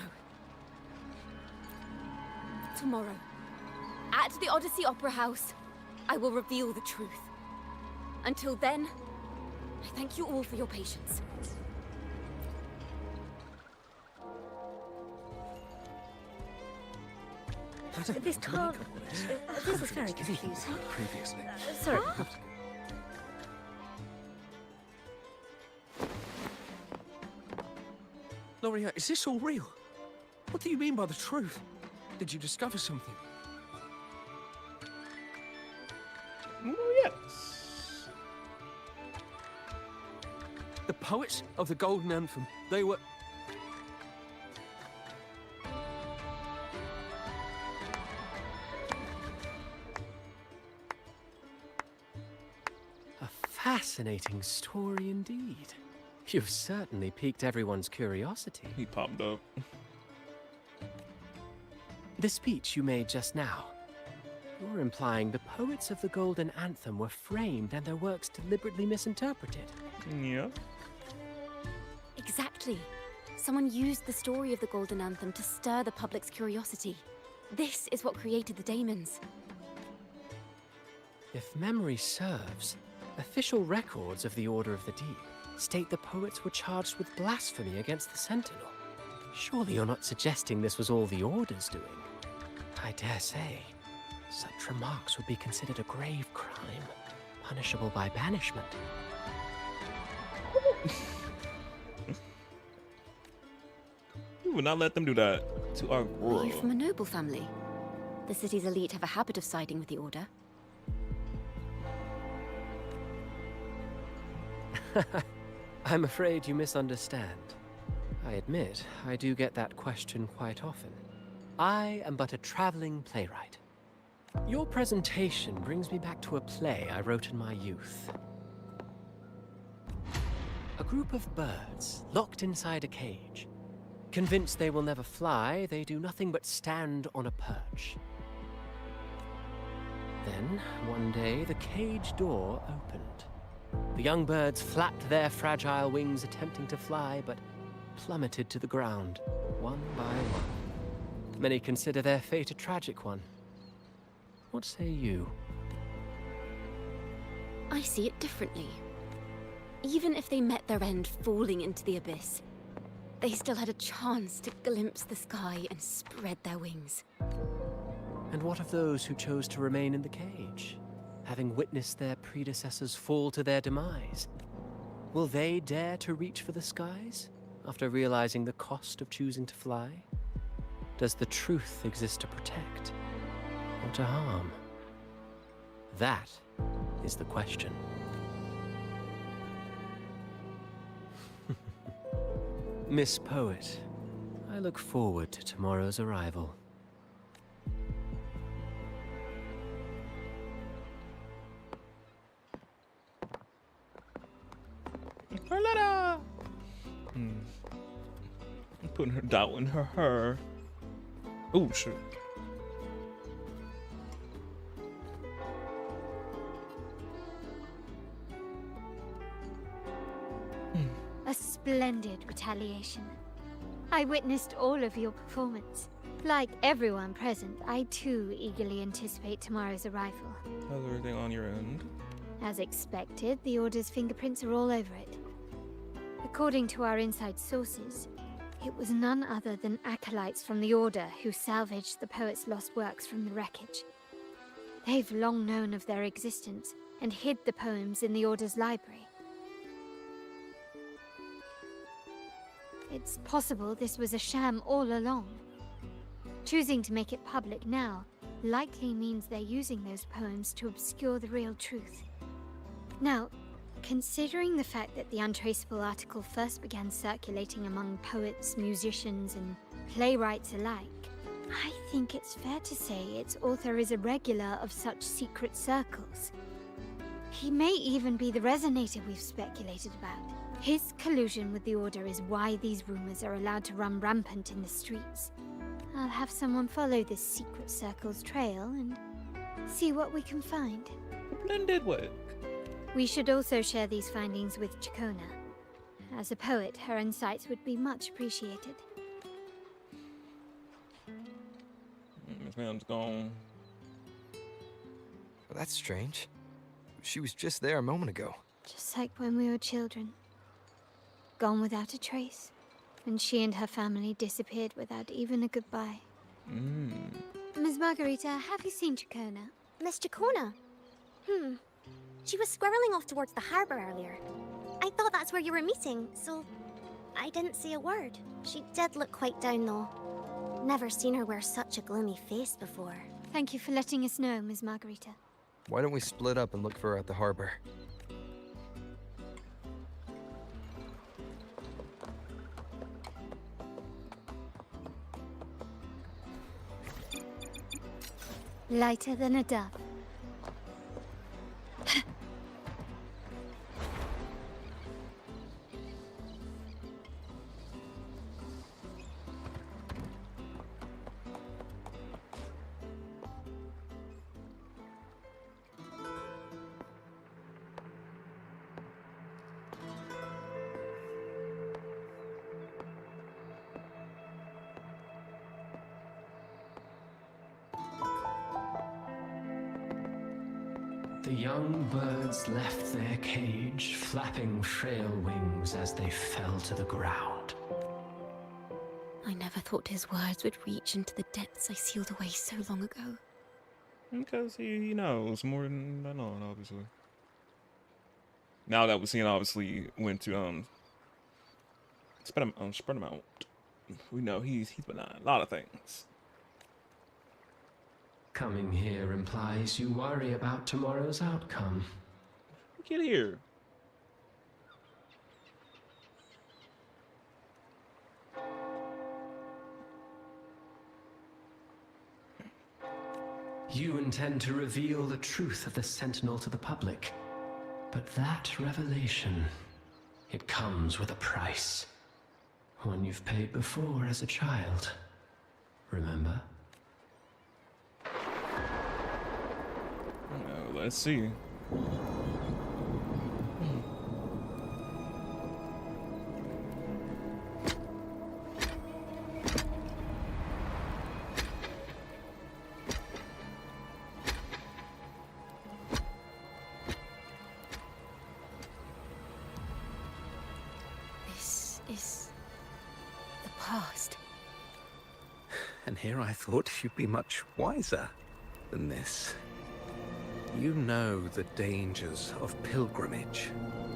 Tomorrow, at the Odyssey Opera House, I will reveal the truth. Until then, I thank you all for your patience. This can't... This is very confusing. Previously. Sorry. Loria, is this all real? What do you mean by the truth? Did you discover something? Yes. The poets of the Golden Anthem, they were... A fascinating story indeed. You've certainly piqued everyone's curiosity. He popped up. The speech you made just now, you're implying the poets of the Golden Anthem were framed and their works deliberately misinterpreted. Yeah. Exactly. Someone used the story of the Golden Anthem to stir the public's curiosity. This is what created the daemons. If memory serves, official records of the Order of the Deep state the poets were charged with blasphemy against the Sentinel. Surely you're not suggesting this was all the Order's doing? I dare say, such remarks would be considered a grave crime, punishable by banishment. We will not let them do that to our Are girl. you from a noble family? The city's elite have a habit of siding with the Order. I'm afraid you misunderstand. I admit, I do get that question quite often. I am but a traveling playwright. Your presentation brings me back to a play I wrote in my youth. A group of birds locked inside a cage. Convinced they will never fly, they do nothing but stand on a perch. Then, one day, the cage door opened. The young birds flapped their fragile wings attempting to fly, but plummeted to the ground, one by one. Many consider their fate a tragic one. What say you? I see it differently. Even if they met their end falling into the abyss, they still had a chance to glimpse the sky and spread their wings. And what of those who chose to remain in the cage, having witnessed their predecessors fall to their demise? Will they dare to reach for the skies after realizing the cost of choosing to fly? Does the truth exist to protect or to harm? That is the question. Miss Poet, I look forward to tomorrow's arrival. Ornata! Putting her doubt in her. Oh, shoot. A splendid retaliation. I witnessed all of your performance. Like everyone present, I too eagerly anticipate tomorrow's arrival. How's everything on your end? As expected, the Order's fingerprints are all over it. According to our inside sources, it was none other than acolytes from the Order who salvaged the poet's lost works from the wreckage. They've long known of their existence and hid the poems in the Order's library. It's possible this was a sham all along. Choosing to make it public now likely means they're using those poems to obscure the real truth. Now, considering the fact that the untraceable article first began circulating among poets, musicians, and playwrights alike, I think it's fair to say its author is a regular of such secret circles. He may even be the resonator we've speculated about. His collusion with the Order is why these rumors are allowed to run rampant in the streets. I'll have someone follow this secret circle's trail and see what we can find. Splendid work. We should also share these findings with Ciaccona. As a poet, her insights would be much appreciated. This man's gone. Well, that's strange. She was just there a moment ago. Just like when we were children. Gone without a trace. And she and her family disappeared without even a goodbye. Ms. Margarita, have you seen Ciaccona? Miss Ciaccona? She was squirreling off towards the harbor earlier. I thought that's where you were meeting, so I didn't say a word. She did look quite down, though. Never seen her wear such a gloomy face before. Thank you for letting us know, Ms. Margarita. Why don't we split up and look for her at the harbor? Lighter than a dove. The young birds left their cage, flapping frail wings as they fell to the ground. I never thought his words would reach into the depths I sealed away so long ago. Because he knows more than I know, obviously. Now that we've seen, obviously, went to spread him out. We know he's been on a lot of things. Coming here implies you worry about tomorrow's outcome. Get here. You intend to reveal the truth of the Sentinel to the public. But that revelation, it comes with a price. One you've paid before as a child. Remember? Let's see. This is the past. And here I thought you'd be much wiser than this. You know the dangers of pilgrimage,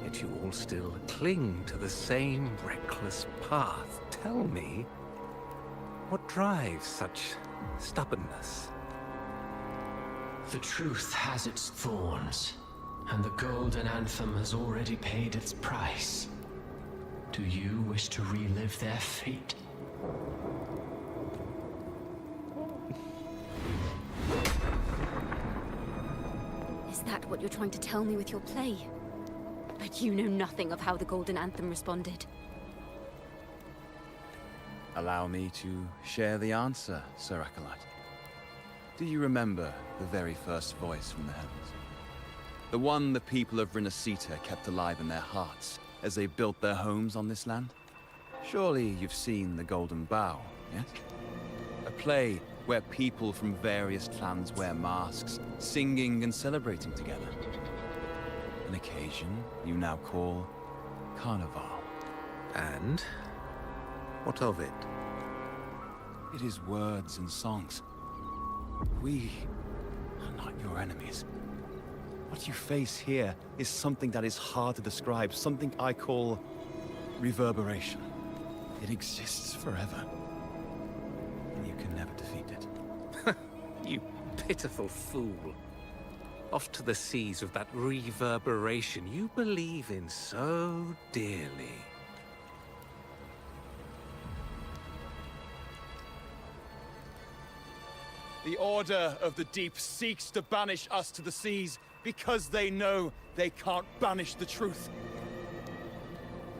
yet you all still cling to the same reckless path. Tell me, what drives such stubbornness? The truth has its thorns, and the Golden Anthem has already paid its price. Do you wish to relive their fate? Is that what you're trying to tell me with your play? But you know nothing of how the Golden Anthem responded. Allow me to share the answer, Sir Acolyte. Do you remember the very first voice from the heavens? The one the people of Renacita kept alive in their hearts as they built their homes on this land? Surely you've seen The Golden Bough, yes? A play where people from various clans wear masks, singing and celebrating together. An occasion you now call Carnival. And what of it? It is words and songs. We are not your enemies. What you face here is something that is hard to describe, something I call reverberation. It exists forever, and you can never defeat it. You pitiful fool. Off to the seas of that reverberation you believe in so dearly. The Order of the Deep seeks to banish us to the seas because they know they can't banish the truth.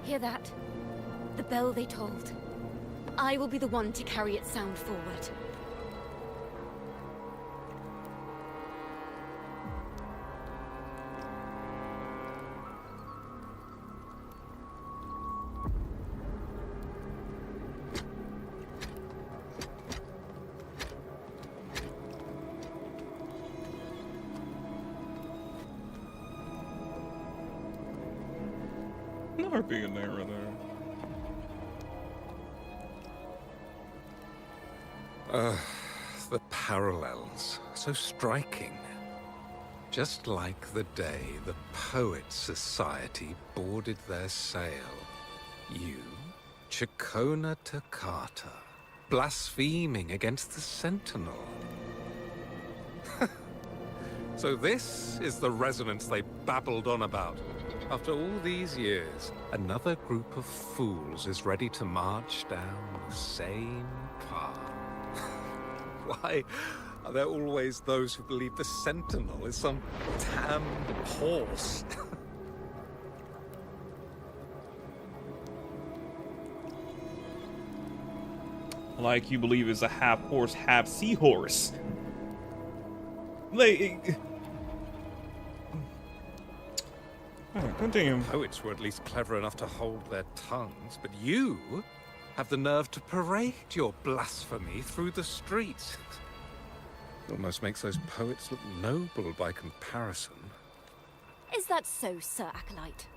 Hear that? The bell they tolled. I will be the one to carry its sound forward. Never being there or there. The parallels, so striking. Just like the day the Poets Society boarded their sail. You, Ciaccona Toccata, blaspheming against the Sentinel. So this is the resonance they babbled on about. After all these years, another group of fools is ready to march down the same path. Why are there always those who believe the Sentinel is some damn horse? Like you believe it's a half horse, half seahorse. Like, continue. Poets were at least clever enough to hold their tongues, but you have the nerve to parade your blasphemy through the streets. It almost makes those poets look noble by comparison. Is that so, Sir Acolyte?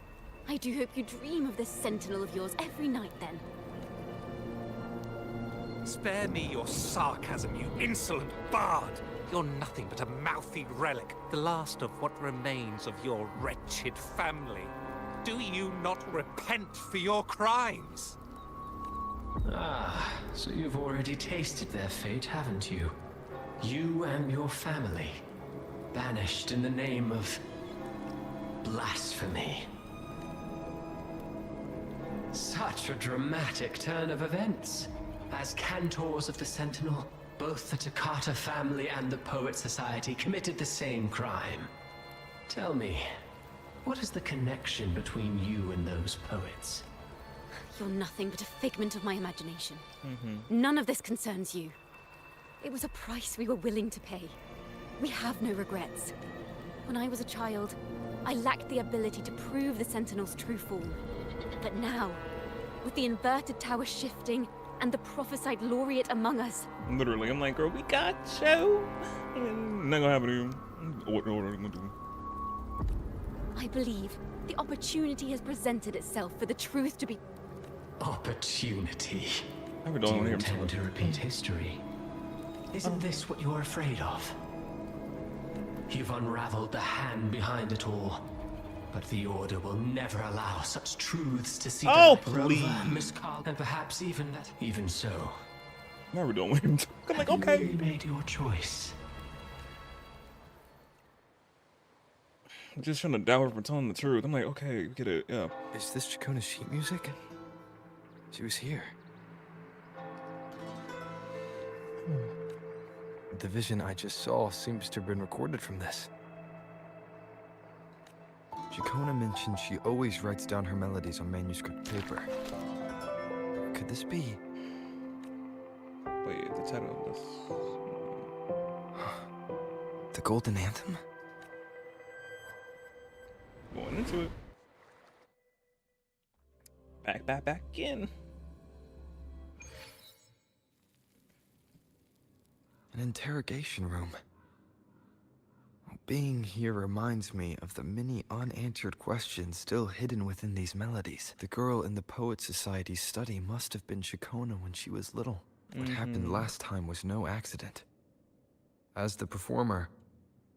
I do hope you dream of this sentinel of yours every night, then. Spare me your sarcasm, you insolent bard! You're nothing but a mouthy relic, the last of what remains of your wretched family. Do you not repent for your crimes? Ah, so you've already tasted their fate, haven't you? You and your family, banished in the name of blasphemy. Such a dramatic turn of events. As cantors of the Sentinel, both the Toccata family and the Poet Society committed the same crime. Tell me, what is the connection between you and those poets? You're nothing but a figment of my imagination. None of this concerns you. It was a price we were willing to pay. We have no regrets. When I was a child, I lacked the ability to prove the Sentinel's true form. But now, with the inverted tower shifting and the prophesied laureate among us... Literally, I'm like, girl, we got you. Not gonna happen to you. I believe the opportunity has presented itself for the truth to be... Opportunity? Do you intend to repeat history? Isn't this what you're afraid of? You've unraveled the hand behind it all, but the Order will never allow such truths to see oh, the light please. and perhaps even that. Even so, never don't let him talk. I'm like, okay. You really made your choice. I'm just trying to doubt her for telling the truth. I'm like, okay, we get it, yeah. Is this Ciaccona's sheet music? She was here. The vision I just saw seems to have been recorded from this. Ciaccona mentioned she always writes down her melodies on manuscript paper. Could this be? Wait, the title of this... The Golden Anthem? Going into it. Back in. An interrogation room. Being here reminds me of the many unanswered questions still hidden within these melodies. The girl in the Poet Society's study must have been Ciaccona when she was little. What happened last time was no accident. As the performer,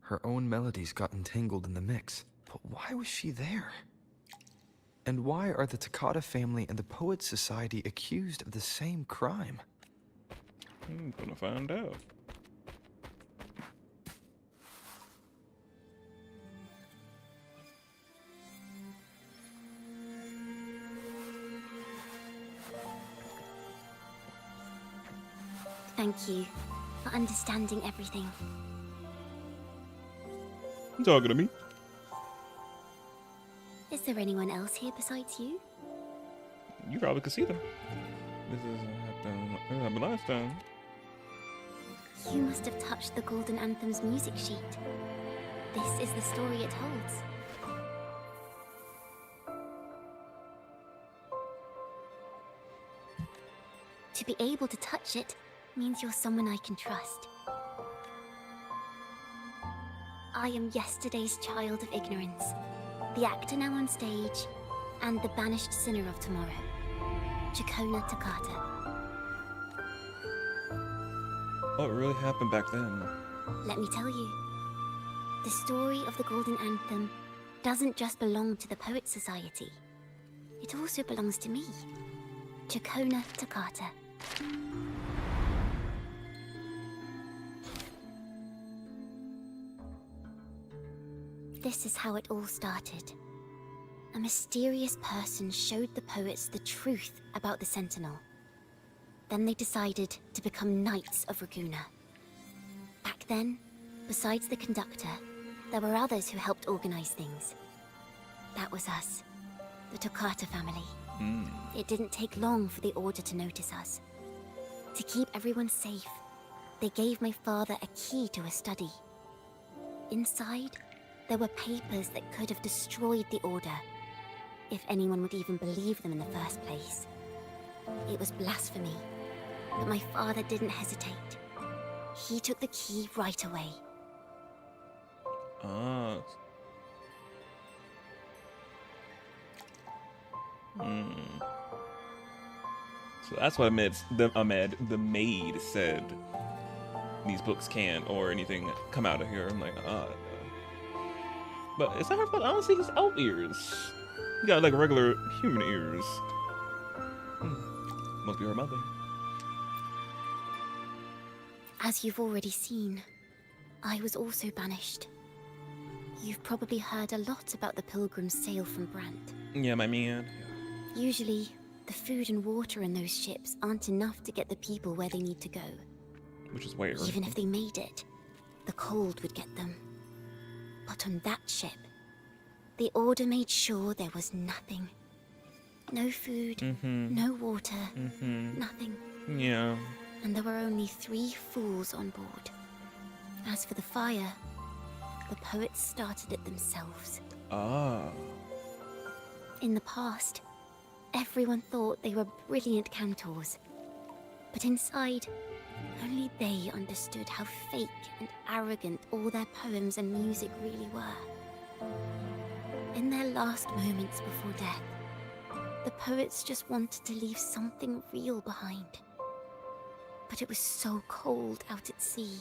her own melodies got entangled in the mix. But why was she there? And why are the Toccata family and the Poet Society accused of the same crime? I'm gonna find out. Thank you. for understanding everything. You talking to me? Is there anyone else here besides you? You probably could see them. This happened last time. You must have touched the Golden Anthem's music sheet. This is the story it holds. To be able to touch it means you're someone I can trust. I am yesterday's child of ignorance, the actor now on stage, and the banished sinner of tomorrow, Ciaccona Toccata. What really happened back then? Let me tell you, the story of the Golden Anthem doesn't just belong to the Poets Society. It also belongs to me, Ciaccona Toccata. This is how it all started. A mysterious person showed the poets the truth about the Sentinel. Then they decided to become Knights of Raguena. Back then, besides the conductor, there were others who helped organize things. That was us, the Toccata family. It didn't take long for the Order to notice us. To keep everyone safe, they gave my father a key to a study. Inside, there were papers that could have destroyed the Order, if anyone would even believe them in the first place. It was blasphemy, but my father didn't hesitate. He took the key right away. Ah. So that's what the maid said these books can't or anything come out of here. I'm like, but it's not her fault. I don't see his elf ears. He got like regular human ears. Must be her mother. As you've already seen, I was also banished. You've probably heard a lot about the pilgrims' sail from Brant. Yeah, my man. Usually, the food and water in those ships aren't enough to get the people where they need to go. Which is weird. Even if they made it, the cold would get them. But on that ship, the Order made sure there was nothing. No food, no water, nothing. Yeah. And there were only 3 fools on board. As for the fire, the poets started it themselves. Ah. In the past, everyone thought they were brilliant cantors. But inside, only they understood how fake and arrogant all their poems and music really were. In their last moments before death, the poets just wanted to leave something real behind. But it was so cold out at sea,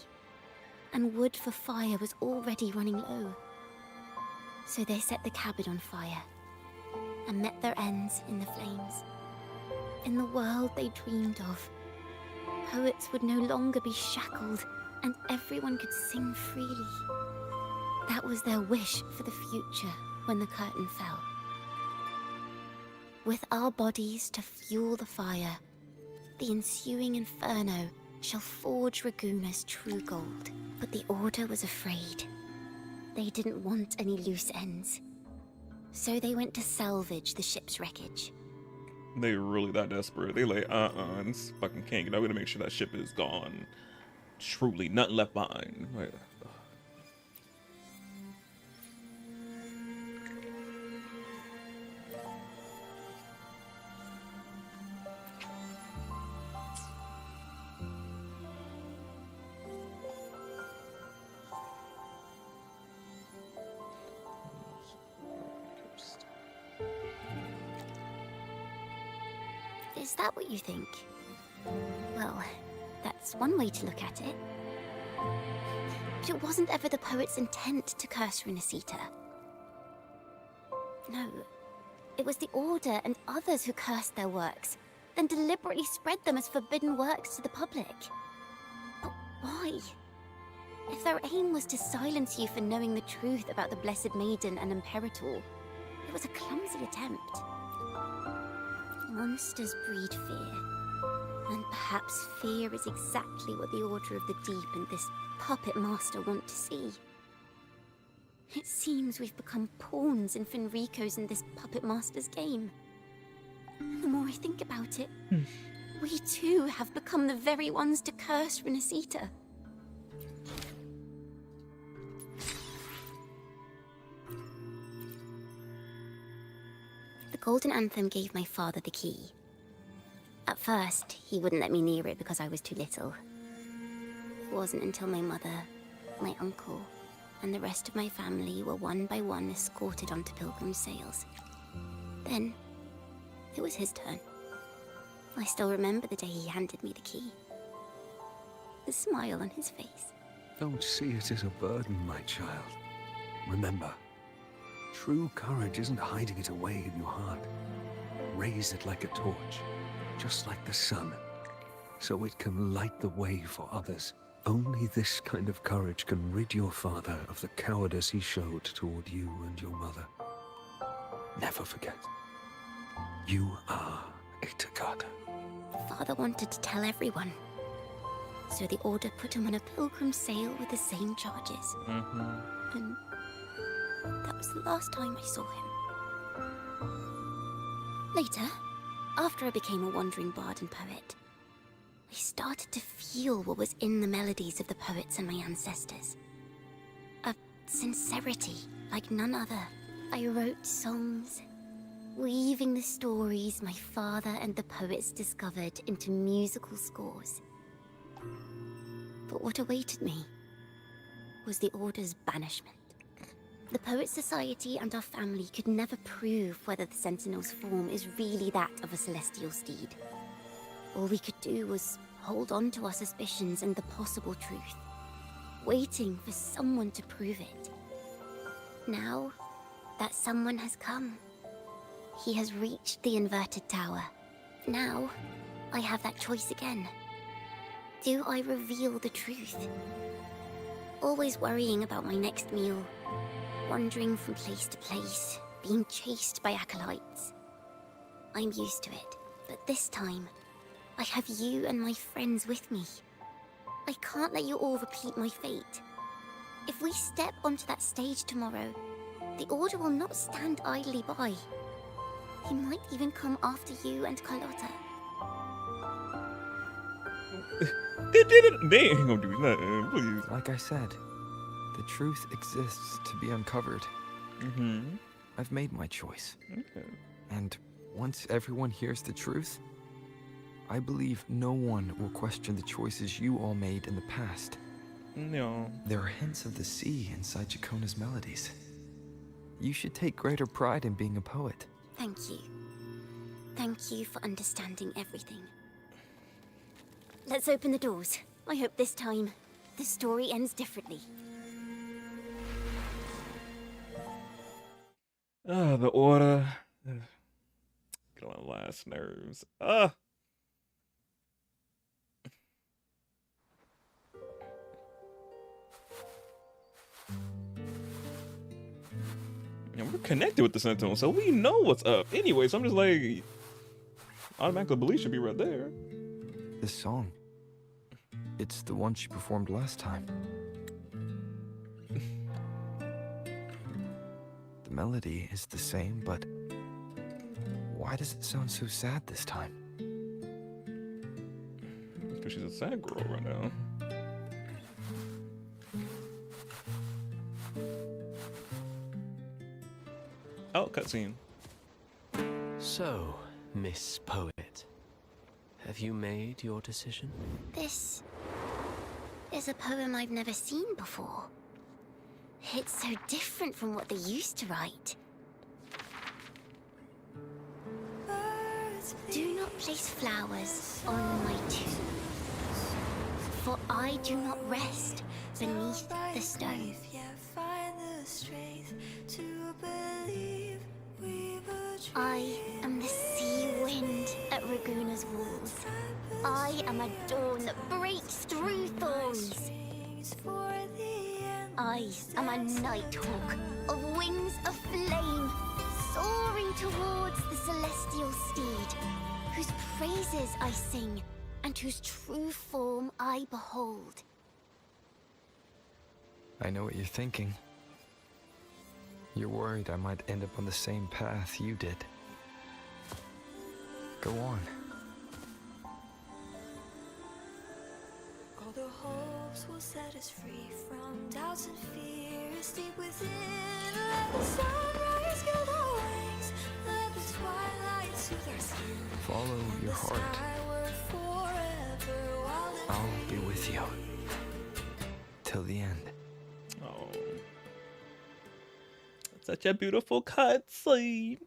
and wood for fire was already running low. So they set the cabin on fire, and met their ends in the flames. In the world they dreamed of, poets would no longer be shackled, and everyone could sing freely. That was their wish for the future when the curtain fell. With our bodies to fuel the fire, the ensuing inferno shall forge Raguena's true gold. But the Order was afraid. They didn't want any loose ends. So they went to salvage the ship's wreckage. They really that desperate. They like, it's fucking can't get. I'm gonna make sure that ship is gone. Truly, nothing left behind. Like, Is that what you think? Well, that's one way to look at it. But it wasn't ever the poet's intent to curse Renacita. No, it was the Order and others who cursed their works, then deliberately spread them as forbidden works to the public. But why? If their aim was to silence you for knowing the truth about the Blessed Maiden and Imperator, it was a clumsy attempt. Monsters breed fear. And perhaps fear is exactly what the Order of the Deep and this puppet master want to see. It seems we've become pawns in Fenrico's and this puppet master's game. The more I think about it, we too have become the very ones to curse Renacita. The Golden Anthem gave my father the key. At first, he wouldn't let me near it because I was too little. It wasn't until my mother, my uncle, and the rest of my family were one by one escorted onto pilgrim sails. Then, it was his turn. I still remember the day he handed me the key. The smile on his face. Don't see it as a burden, my child. Remember, true courage isn't hiding it away in your heart. Raise it like a torch, just like the sun, so it can light the way for others. Only this kind of courage can rid your father of the cowardice he showed toward you and your mother. Never forget, you are a Ciaccona. Father wanted to tell everyone. So the Order put him on a pilgrim sail with the same charges. And that was the last time I saw him. Later, after I became a wandering bard and poet, I started to feel what was in the melodies of the poets and my ancestors. A sincerity like none other. I wrote songs, weaving the stories my father and the poets discovered into musical scores. But what awaited me was the Order's banishment. The Poet Society and our family could never prove whether the Sentinel's form is really that of a celestial steed. All we could do was hold on to our suspicions and the possible truth, waiting for someone to prove it. Now, that someone has come. He has reached the inverted tower. Now, I have that choice again. Do I reveal the truth? Always worrying about my next meal, wandering from place to place, being chased by acolytes. I'm used to it, but this time, I have you and my friends with me. I can't let you all repeat my fate. If we step onto that stage tomorrow, the Order will not stand idly by. He might even come after you and Carlotta. They ain't gonna do nothing, please. Like I said, the truth exists to be uncovered. I've made my choice. And once everyone hears the truth, I believe no one will question the choices you all made in the past. No. There are hints of the sea inside Ciaccona's melodies. You should take greater pride in being a poet. Thank you. Thank you for understanding everything. Let's open the doors. I hope this time, the story ends differently. The Order. Get on my last nerves. And we're connected with the Sentinel, so we know what's up. Anyway, so I'm just like, automatically believe should be right there. This song, it's the one she performed last time. The melody is the same, but why does it sound so sad this time? Because she's a sad girl right now. Oh, cutscene. So, Miss Poet, have you made your decision? This is a poem I've never seen before. It's so different from what they used to write. Do not place flowers on my tomb, for I do not rest beneath the stone. I am the sea wind at Raguna's walls. I am a dawn that breaks through thorns. I am a nighthawk of wings of flame, soaring towards the celestial steed, whose praises I sing and whose true form I behold. I know what you're thinking. You're worried I might end up on the same path you did. Go on. All the hopes will set us free from doubts and fears deep within. Let the sunrise gild our wings. Let the twilight soothe our skin. Follow your heart. I'll be with you. Till the end. Oh. Such a beautiful cutscene.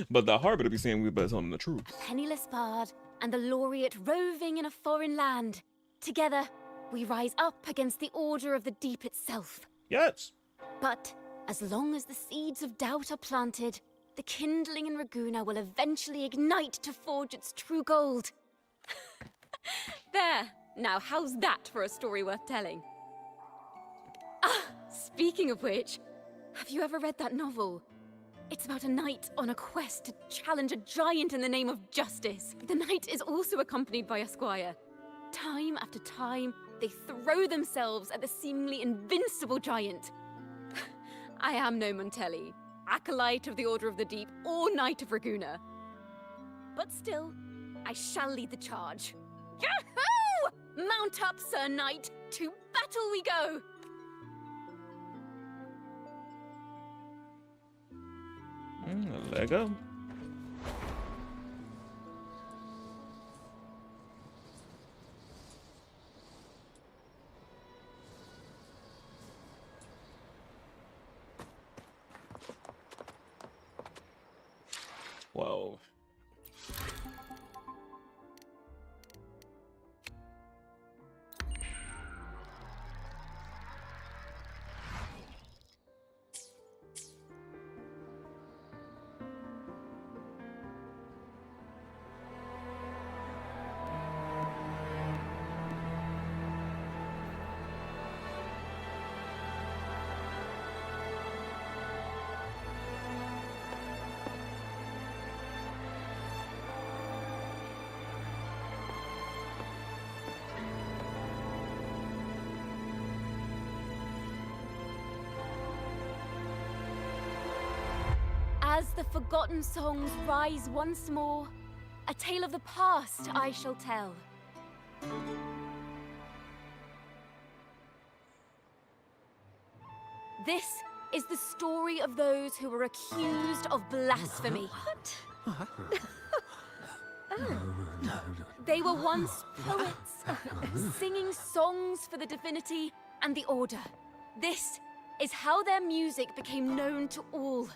But the harbor to be saying we better tell them the truth. A penniless bard and the laureate roving in a foreign land. Together, we rise up against the order of the deep itself. Yes. But as long as the seeds of doubt are planted, the kindling in Raguna will eventually ignite to forge its true gold. There! Now how's that for a story worth telling? Ah, speaking of which, have you ever read that novel? It's about a knight on a quest to challenge a giant in the name of justice. The knight is also accompanied by a squire. Time after time, they throw themselves at the seemingly invincible giant. I am no Montelli, acolyte of the Order of the Deep, or Knight of Raguna. But still, I shall lead the charge. Yahoo! Mount up, Sir Knight! To battle we go! There you go. Whoa. As the forgotten songs rise once more, a tale of the past I shall tell. This is the story of those who were accused of blasphemy. What? They were once poets, singing songs for the divinity and the order. This is how their music became known to all.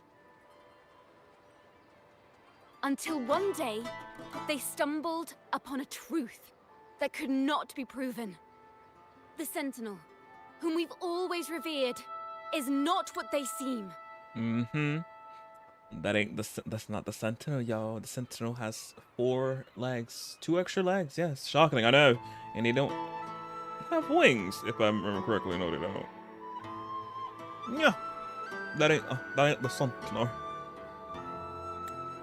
Until one day, they stumbled upon a truth that could not be proven. The Sentinel, whom we've always revered, is not what they seem. Mm-hmm. That's not the Sentinel, y'all. The Sentinel has 4 legs. 2 extra legs, yes. Shocking, I know. And they don't have wings, if I remember correctly. No, they don't. Yeah. That ain't the Sentinel.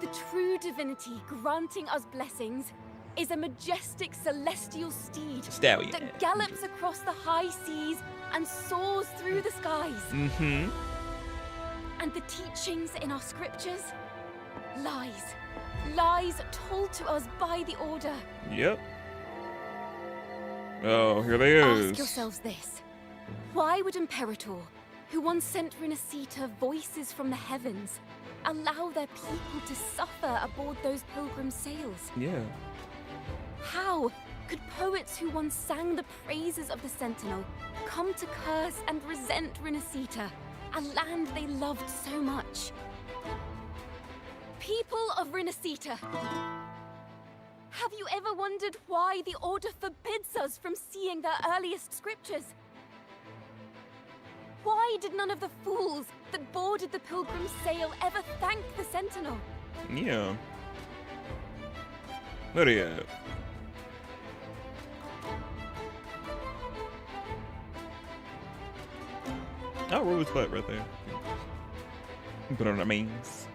The true divinity granting us blessings is a majestic celestial steed Stallion. that gallops across the high seas and soars through the skies. Mm-hmm. And the teachings in our scriptures? Lies. Lies told to us by the Order. Yep. Oh, here they is. Ask yourselves this. Why would Imperator, who once sent Renacita voices from the heavens, allow their people to suffer aboard those pilgrim sails? Yeah. How could poets who once sang the praises of the Sentinel come to curse and resent Renacita, a land they loved so much? People of Renacita, have you ever wondered why the Order forbids us from seeing their earliest scriptures? Why did none of the fools that boarded the pilgrim sail ever thank the Sentinel? Yeah. Where are you at? Oh, Rose's butt right there. Put on the mains.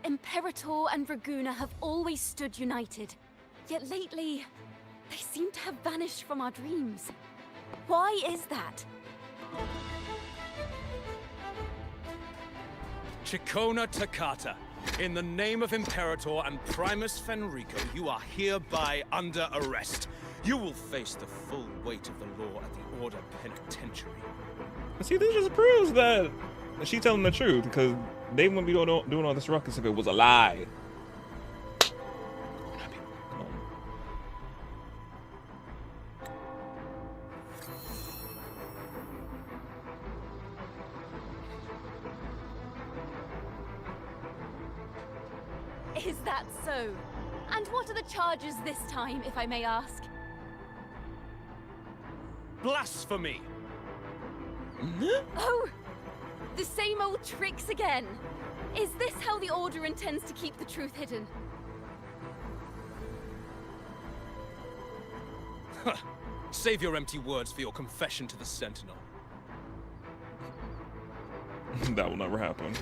Imperator and Raguna have always stood united. Yet lately, they seem to have vanished from our dreams. Why is that? Ciaccona Toccata, in the name of Imperator and Primus Fenrico, you are hereby under arrest. You will face the full weight of the law at the Order Penitentiary. See, this just proves that she's telling the truth, because they wouldn't be doing all this ruckus if it was a lie. Is that so? And what are the charges this time, if I may ask? Blasphemy! Oh! The same old tricks again! Is this how the Order intends to keep the truth hidden? Save your empty words for your confession to the Sentinel. That will never happen.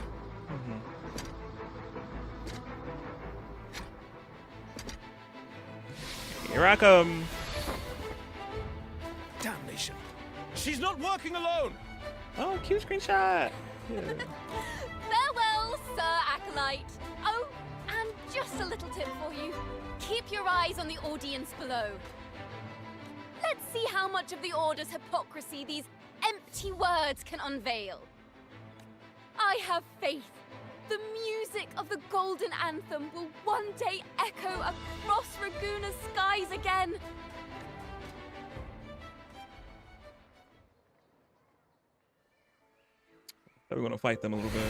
Here I come. Damnation. She's not working alone! Oh, cute screenshot. Yeah. Farewell, Sir Acolyte. Oh, and just a little tip for you. Keep your eyes on the audience below. Let's see how much of the Order's hypocrisy these empty words can unveil. I have faith. The music of the Golden Anthem will one day echo across Raguna's skies again. We're gonna fight them a little bit.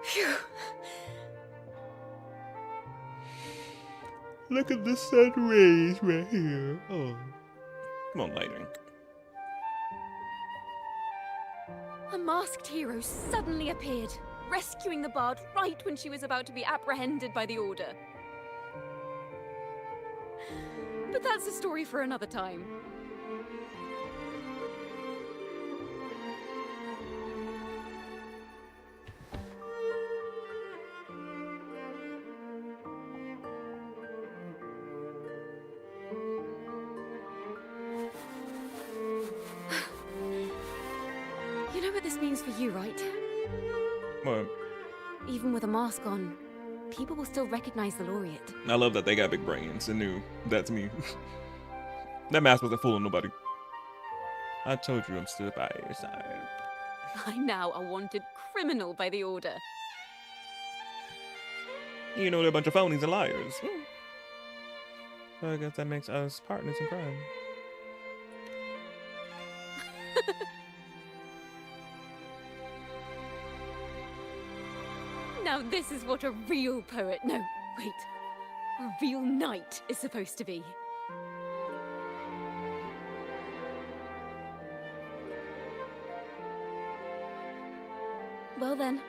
Phew. Look at the sun rays right here. Oh. Come on, lighting. A masked hero suddenly appeared, rescuing the bard right when she was about to be apprehended by the Order. But that's a story for another time. You know what this means for you, right? What? Even with a mask on, people will still recognize the laureate. I love that they got big brains and knew that's me. That mask wasn't fooling nobody. I told you I'm still by your side. I'm now a wanted criminal by the Order. You know they're a bunch of phonies and liars. So I guess that makes us partners in crime. Now this is what a real poet, no, wait, a real knight is supposed to be. Well then.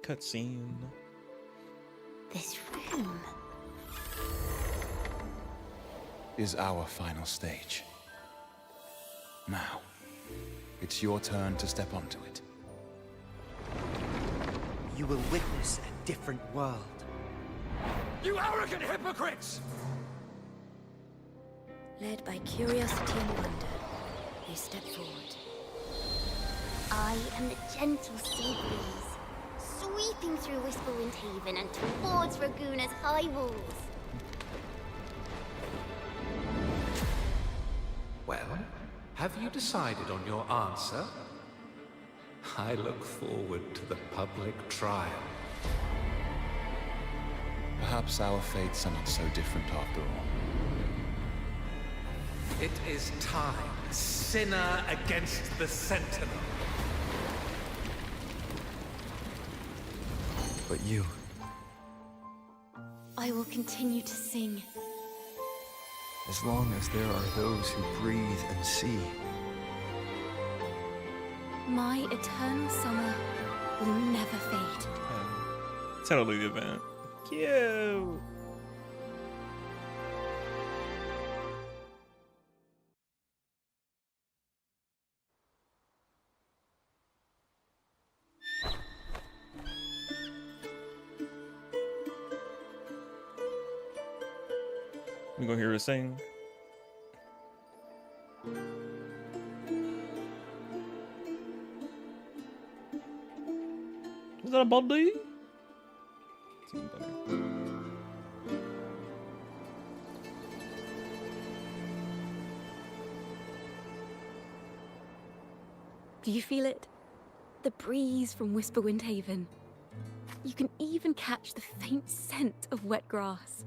Cutscene. This room is our final stage. Now, it's your turn to step onto it. You will witness a different world. You arrogant hypocrites! Led by curiosity and wonder, they step forward. I am the gentle sea breeze, sweeping through Whisperwind Haven and towards Raguna's high walls. Well, have you decided on your answer? I look forward to the public trial. Perhaps our fates are not so different after all. It is time, sinner against the Sentinel. But you... I will continue to sing. As long as there are those who breathe and see. My eternal summer will never fade. Totally the event. Cute. You gonna hear her sing? Is that a body? Do you feel it? The breeze from Whisperwind Haven. You can even catch the faint scent of wet grass.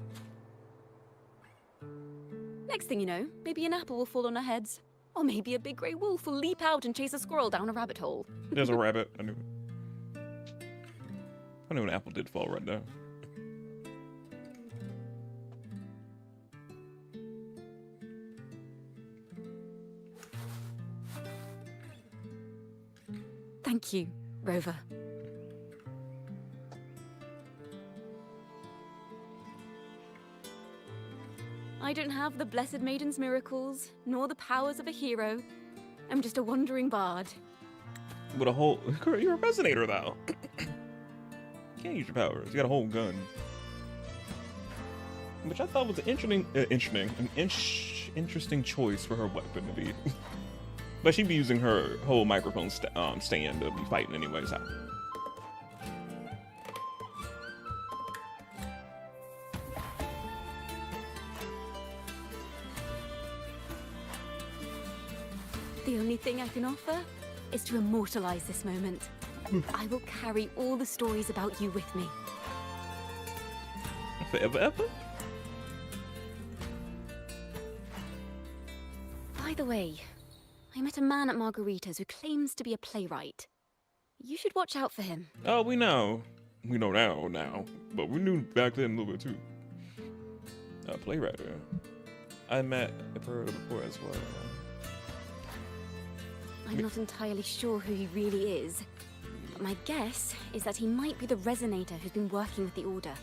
Next thing you know, maybe an apple will fall on our heads. Or maybe a big grey wolf will leap out and chase a squirrel down a rabbit hole. There's a rabbit. I knew it. I knew an apple did fall right there. Thank you, Rover. I don't have the Blessed Maiden's miracles, nor the powers of a hero. I'm just a wandering bard. With a whole... You're a resonator, though. You can't use your powers. You got a whole gun. Which I thought was an interesting choice for her weapon to be. But she'd be using her whole microphone stand to be fighting anyways. So. The only thing I can offer is to immortalize this moment. I will carry all the stories about you with me. Forever, ever? By the way, I met a man at Margarita's who claims to be a playwright. You should watch out for him. Oh, we know. We know now. But we knew back then a little bit too. A playwright. I met her before as well. I'm not entirely sure who he really is, but my guess is that he might be the resonator who's been working with the Order.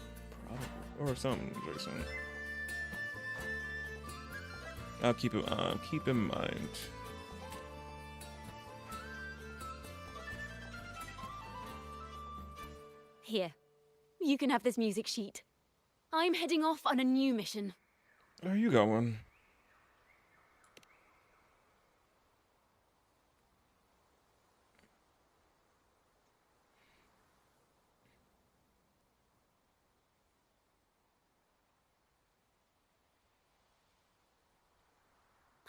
Probably. Or something, Jason. I'll keep in mind. Here, you can have this music sheet. I'm heading off on a new mission. Where are you going?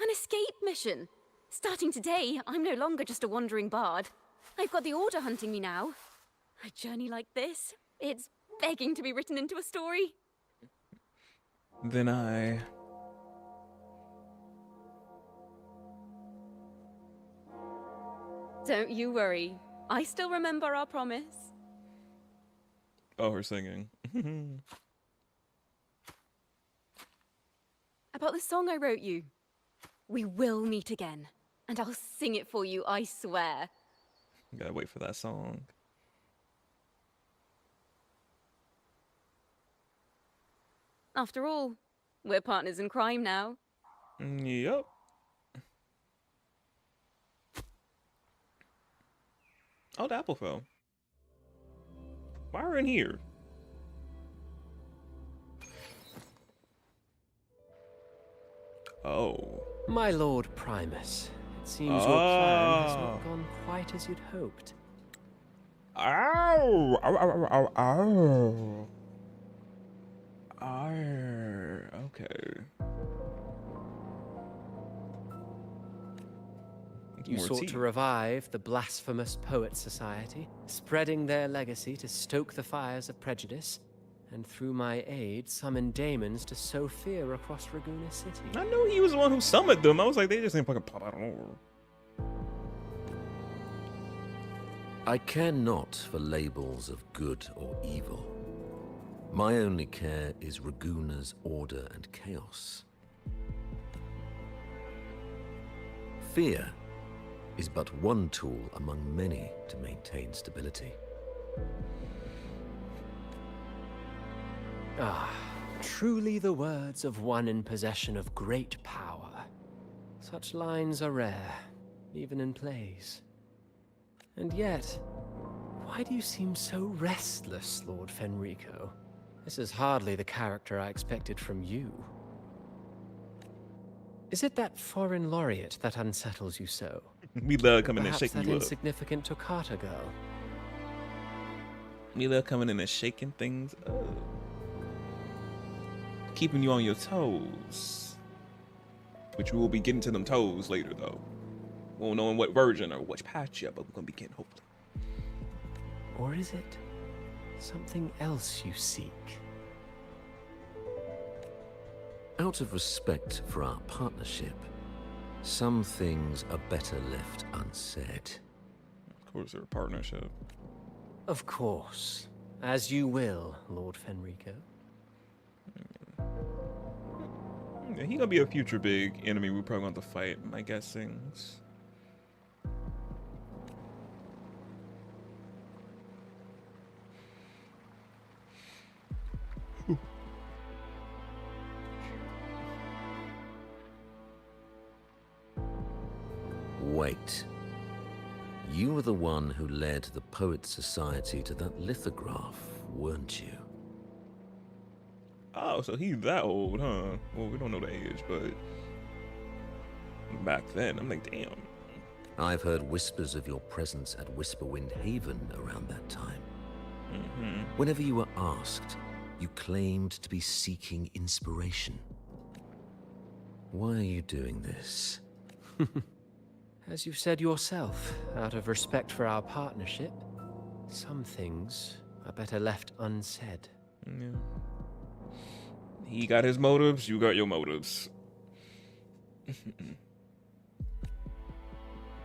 An escape mission. Starting today, I'm no longer just a wandering bard. I've got the Order hunting me now. A journey like this, it's begging to be written into a story. Then I... Don't you worry. I still remember our promise. Oh, her singing. About the song I wrote you. We will meet again, and I'll sing it for you, I swear. Gotta wait for that song. After all, we're partners in crime now. Yep. Oh, the apple fell. Why are we in here? Oh. My Lord Primus, it seems your plan has not gone quite as you'd hoped. Ow! Ow, ow, ow, ow, ow. Okay. You sought to revive the Blasphemous Poets Society, spreading their legacy to stoke the fires of prejudice, and through my aid, summon daemons to sow fear across Raguna City. I knew he was the one who summoned them. I was like, they just ain't fucking pop out of nowhere. I care not for labels of good or evil. My only care is Raguna's order and chaos. Fear is but one tool among many to maintain stability. Ah, truly the words of one in possession of great power. Such lines are rare, even in plays. And yet, why do you seem so restless, Lord Fenrico? This is hardly the character I expected from you. Is it that foreign laureate that unsettles you so? We love coming and Perhaps shaking that you up. insignificant Toccata girl? We love coming in and shaking things up. Keeping you on your toes. Which we will be getting to them toes later, though. We won't know in what version or which patch yet, but we're going to be getting, hopefully. Or is it something else you seek? Out of respect for our partnership, some things are better left unsaid. Of course, they're a partnership. Of course. As you will, Lord Fenrico. Yeah, he gonna be a future big enemy we're probably going to fight, my guessings. Wait. You were the one who led the Poet Society to that lithograph, weren't you? Oh, so he's that old, huh? Well, we don't know the age, but back then, I'm like, damn. I've heard whispers of your presence at Whisperwind Haven around that time. Whenever you were asked, you claimed to be seeking inspiration. Why are you doing this? As you've said yourself, out of respect for our partnership, some things are better left unsaid. Yeah. He got his motives, you got your motives.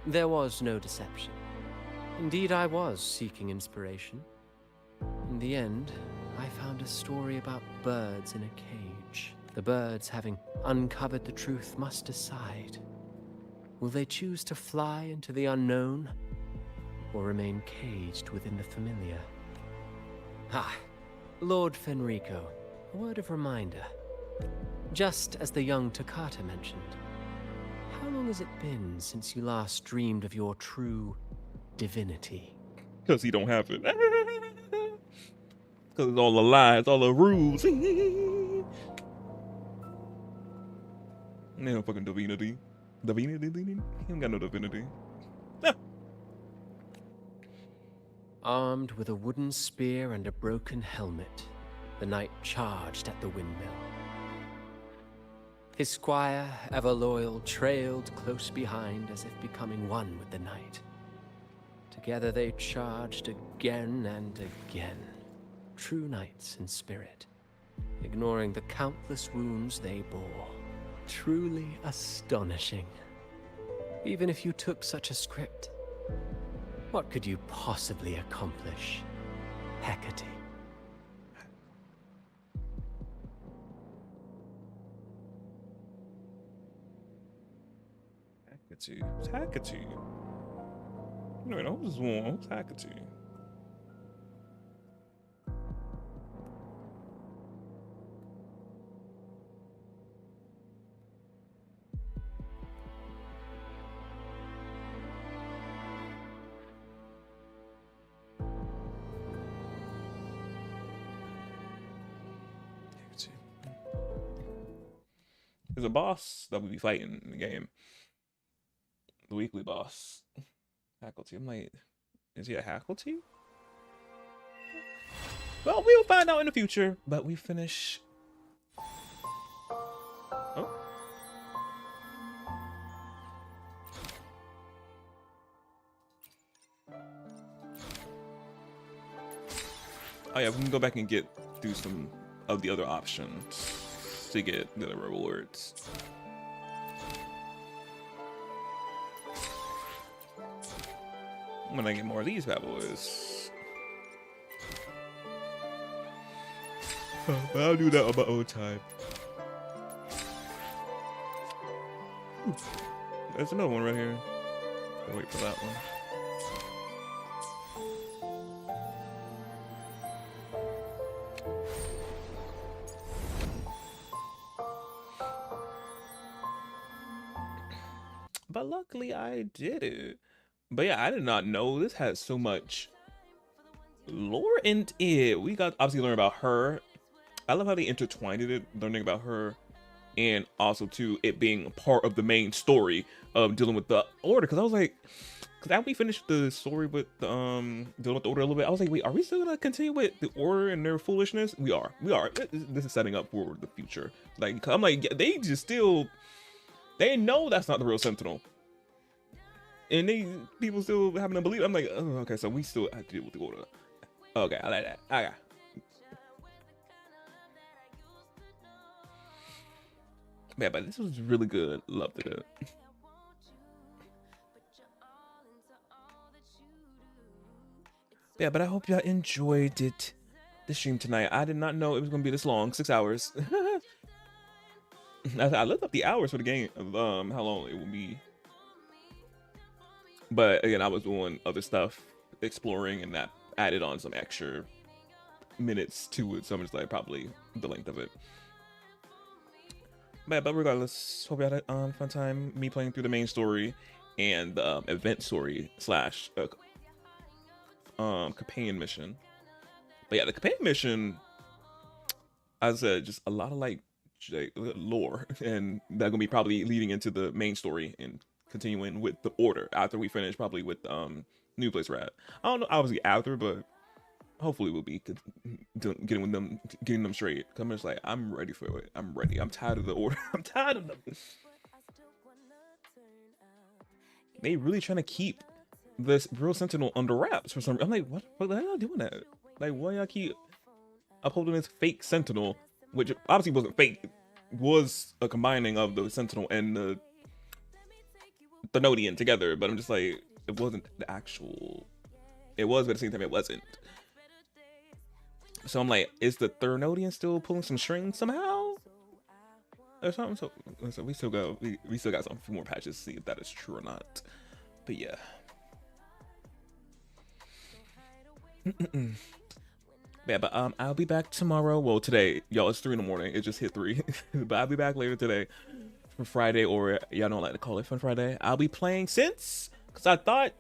There was no deception. Indeed, I was seeking inspiration. In the end, I found a story about birds in a cage. The birds, having uncovered the truth, must decide. Will they choose to fly into the unknown, or remain caged within the familiar? Ah, Lord Fenrico, a word of reminder. Just as the young Toccata mentioned, how long has it been since you last dreamed of your true divinity? Because he don't have it. Because it's all a lie, it's all a ruse. No fucking divinity. Divinity? He don't got no divinity. No. Armed with a wooden spear and a broken helmet, the knight charged at the windmill. His squire, ever loyal, trailed close behind as if becoming one with the knight. Together they charged again and again, true knights in spirit, ignoring the countless wounds they bore. Truly astonishing. Even if you took such a script, what could you possibly accomplish, Hecate? Hecate. Wait, who's one? Who's Hecate? There's a boss that we'll be fighting in the game. The weekly boss. Faculty. I'm like, is he a faculty? Well, we'll find out in the future, but we finish. Oh. Oh yeah, we can go back and do some of the other options to get the other rewards. When I get more of these bad boys. But I'll do that on my own time. There's another one right here. Gotta wait for that one. But luckily I did it. But yeah, I did not know this has so much lore in it. We got obviously learn about her. I love how they intertwined it, learning about her, and also too it being part of the main story of dealing with the Order. Because I was like, because after we finished the story with dealing with the Order a little bit, I was like, wait, are we still gonna continue with the Order and their foolishness? We are. This is setting up for the future. Like I'm like, they just still, they know that's not the real Sentinel. And people still having to believe. I'm like, oh, okay, so we still have to deal with the Order. Okay, I like that. Okay. Yeah, but this was really good. Loved it. Yeah, but I hope y'all enjoyed it. The stream tonight. I did not know it was gonna be this long. 6 hours. I looked up the hours for the game of how long it will be. But again, I was doing other stuff, exploring, and that added on some extra minutes to it. So I'm just like, probably the length of it. But regardless, hope you had a fun time. Me playing through the main story and the event story slash companion mission. But yeah, the companion mission, as I said, just a lot of like lore, and that's gonna be probably leading into the main story and continuing with the Order after we finish probably with New Place We're At. I don't know, obviously after, but hopefully we'll be getting them straight. Cause I'm just like, I'm ready for it. I'm ready. I'm tired of the Order. I'm tired of them. They really trying to keep this real Sentinel under wraps for some reason. I'm like, what the hell y'all doing that? Like, why y'all keep upholding this fake Sentinel, which obviously wasn't fake. It was a combining of the Sentinel and the Thermodian together, but I'm just like, it wasn't the actual. It was, but at the same time, it wasn't. So I'm like, is the Thermodian still pulling some strings somehow, or something? So we still got some few more patches to see if that is true or not. But yeah. Yeah, but I'll be back tomorrow. Well, today, y'all, it's 3 in the morning. It just hit 3, but I'll be back later today for Friday, or y'all don't like to call it Fun Friday. I'll be playing since, because I thought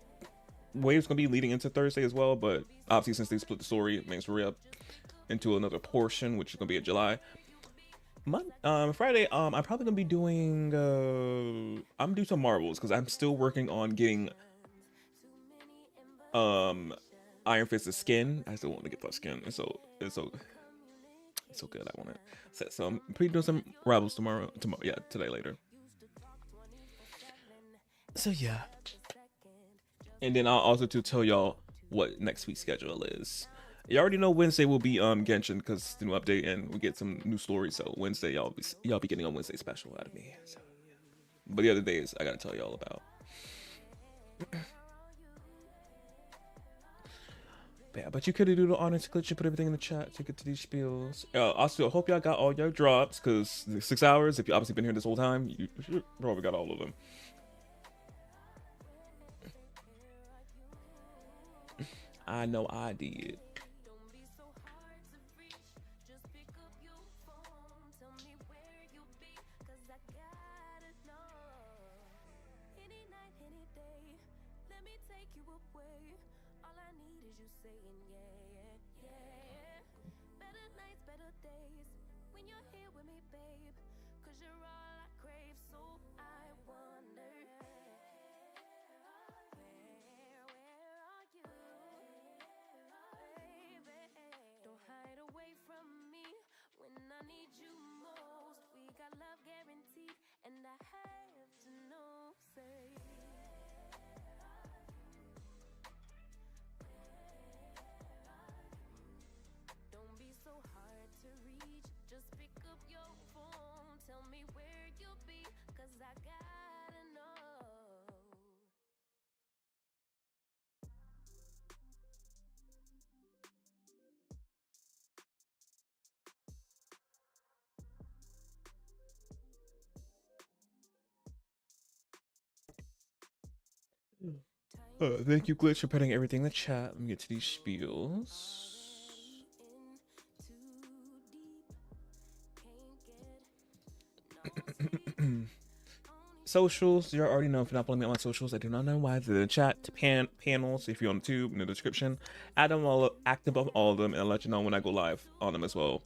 Wave's gonna be leading into Thursday as well, but obviously since they split the story, it makes hurry up into another portion, which is gonna be in July. Friday, I'm probably gonna be doing I'm gonna do some marbles because I'm still working on getting Iron Fist's skin. I still want to get that skin. It's so good. I want it. So I'm pretty doing some marbles tomorrow. Yeah, today later. So yeah. And then I'll also tell y'all what next week's schedule is. You already know Wednesday will be Genshin because the new update and we get some new stories. So Wednesday y'all be getting a Wednesday special out of me. So, yeah. But the other days I gotta tell y'all about. Yeah, but you could do the honors glitch and put everything in the chat to get to these spiels. Also, hope y'all got all your drops because the 6 hours. If you obviously been here this whole time, you probably got all of them. I know I did. Thank you, Glitch, for putting everything in the chat. Let me get to these spiels. Socials, you already know if you're not following me on my socials. I do not know why. The chat panels, if you're on YouTube, in the description, add them all, active on all of them, and I'll let you know when I go live on them as well.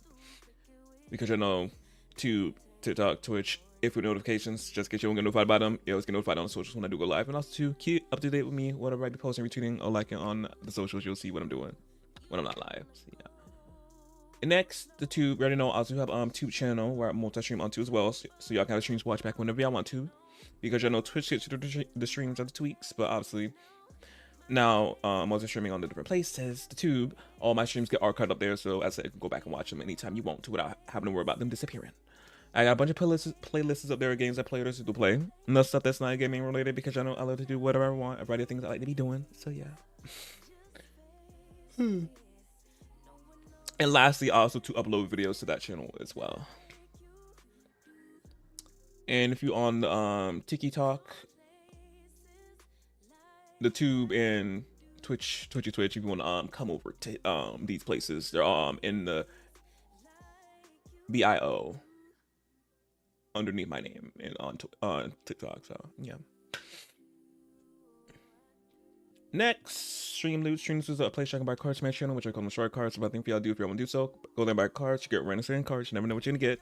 Because you know, Tube, TikTok, Twitch, if with notifications, just in case you don't get notified by them, you always get notified on the socials when I do go live. And also to keep up to date with me, whatever I be posting, retweeting, or liking on the socials, you'll see what I'm doing when I'm not live. So yeah. And next, the Tube, you already know I also have Tube channel where I multi-stream onto as well, so y'all can have streams watch back whenever y'all want to. Because you know Twitch gets the streams of the tweaks, but obviously now multi-streaming on the different places, the Tube, all my streams get archived up there, so as I said, you can go back and watch them anytime you want to without having to worry about them disappearing. I got a bunch of playlists up there of games I play or to play. No stuff that's not gaming related because I know I love to do whatever I want, a variety of things I like to be doing. So yeah. And lastly, also to upload videos to that channel as well. And if you on the TikTok, the Tube and Twitch, if you want to come over to these places, they're in the bio underneath my name and on TikTok. So yeah. Next, stream loot streams is a place I can buy cards to my channel, which I call them shard cards. So I think for y'all do if y'all want to do so, go there and buy cards. You get random certain cards. You never know what you're gonna get.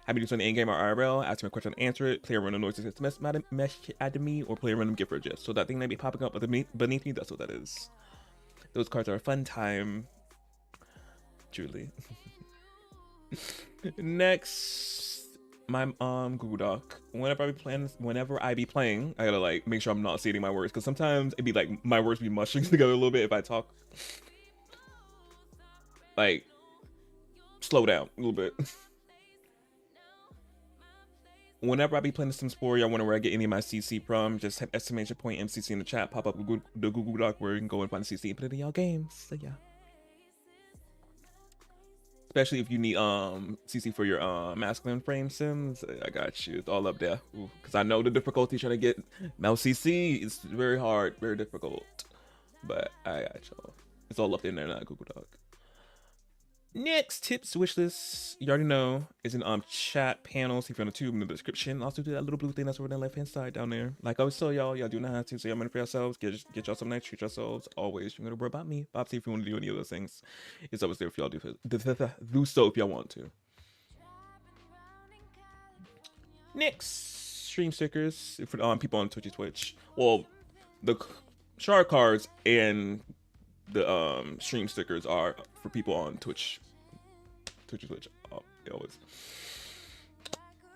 Happy to do something in game or IRL. Ask me a question, answer it. Play a random noises to mesh at me, or play a random gift or gist. So that thing that be popping up beneath me, that's what that is. Those cards are a fun time. Truly. Next, my Google Doc. Whenever I be playing, I gotta like make sure I'm not stating my words, because sometimes it'd be like my words be mushing together a little bit if I talk. Like, slow down a little bit. Whenever I be playing The Sims 4, y'all wonder where I get any of my CC from, just have exclamation point MCC in the chat, pop up the Google Doc where you can go and find the CC and put it in y'all games. So yeah. Especially if you need CC for your masculine frame sims, I got you. It's all up there. Because I know the difficulty trying to get mouse CC is very hard, very difficult. But I got y'all. It's all up there in there, not Google Doc. Next, tips, wish list, you already know, is in chat panels if you're on the Tube in the description. Also do that little blue thing that's over the left hand side down there. Like I always tell y'all do not have to, so y'all money for yourselves, get y'all some nice, treat yourselves always. You're gonna worry about me. Obviously, if you want to do any of those things, it's always there if y'all do so if y'all want to. Next, stream stickers for people on Twitch. Well, the shard cards and the stream stickers are for people on Twitch. Always.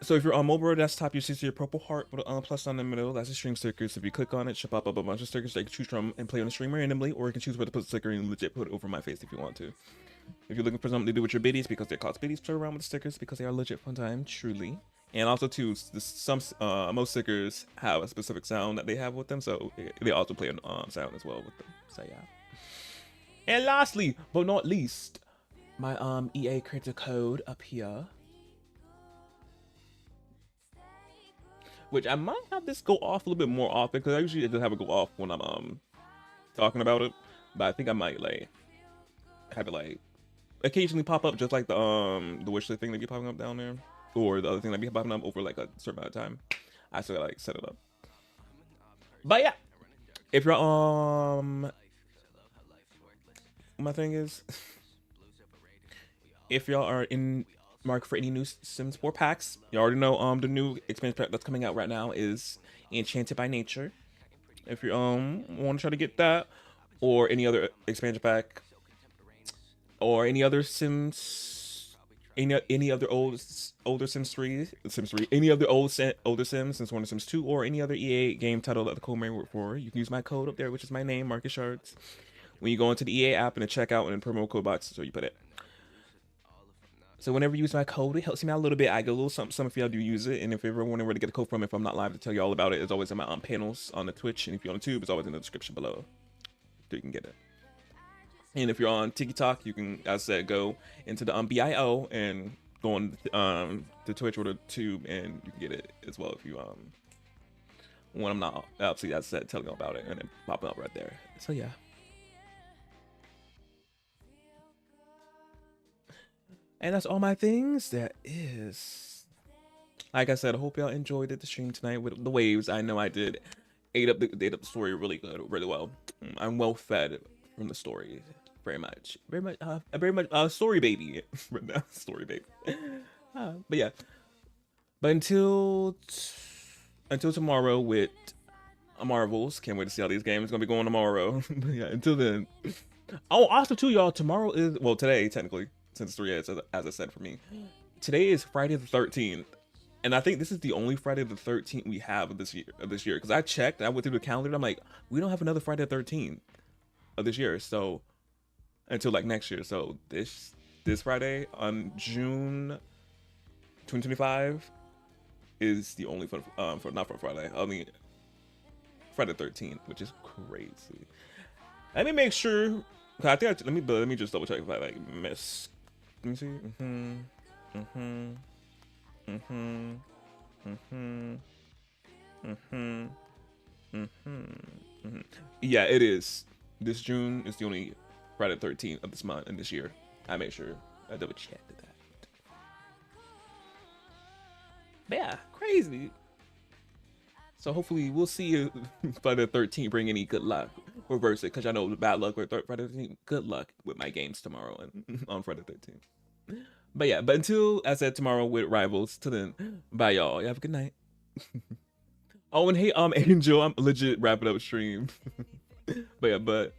So if you're on mobile desktop, you see your purple heart with a plus on the middle. That's the stream stickers. If you click on it, should pop up a bunch of stickers that you can choose from and play on the stream randomly, or you can choose where to put the sticker and legit put it over my face if you want to. If you're looking for something to do with your biddies, because they cost biddies, play around with the stickers because they are legit fun time, truly. And also too, most stickers have a specific sound that they have with them, so they also play a sound as well with them. So yeah. And lastly, but not least, my EA creator code up here, which I might have this go off a little bit more often, because I usually just have it go off when I'm talking about it, but I think I might like have it like occasionally pop up, just like the wish list thing that be popping up down there, or the other thing that be popping up over like a certain amount of time. I still gotta like set it up. But yeah, if you're my thing is, if y'all are in market for any new Sims 4 packs, you already know the new expansion pack that's coming out right now is Enchanted by Nature. If you want to try to get that, or any other expansion pack, or any other Sims, any other older Sims 3, any of the older Sims since one of Sims 2, or any other EA game title that the code may work for, you can use my code up there, which is my name, MarcusShards. When you go into the EA app and the checkout and the promo code box, so you put it. So whenever you use my code, it helps me out a little bit. I get a little something if y'all do use it. And if you ever wonder where to get the code from, if I'm not live to tell you all about it, it's always in my panels on the Twitch. And if you're on YouTube, it's always in the description below, so you can get it. And if you're on TikTok, you can, as I said, go into the BIO and go on the Twitch or the Tube, and you can get it as well if you when I'm not obviously, as I said, telling you about it and then popping up right there. So yeah. And that's all my things. That is, like I said, I hope y'all enjoyed the stream tonight with the waves. I know I did. Ate up the story really good, really well. I'm well fed from the story, very much, story baby, story baby. But yeah, but until tomorrow with Marvels, can't wait to see how these games gonna be going tomorrow. But yeah, until then. Oh, also too, y'all, tomorrow is, well, today technically, since 3 is as I said for me, today is Friday the 13th. And I think this is the only Friday the 13th we have of this year. Because I checked, I went through the calendar, and I'm like, we don't have another Friday the 13th of this year. So until like next year. So this Friday on June 2025 is the only not for Friday. I mean Friday the 13th, which is crazy. Let me make sure. I think let me just double check if I like miss. Let me see. Yeah, it is. This June is the only Friday the 13th of this month and this year. I made sure I double checked that. But yeah, crazy. So hopefully we'll see you Friday the 13th bring any good luck. Reverse it, because I know bad luck with Friday the 13th. Good luck with my games tomorrow and on Friday the 13th. But yeah, but until I said tomorrow with Rivals, till then, bye y'all. You have a good night. Oh, and hey, Angel, I'm legit wrapping up stream. But yeah, bye.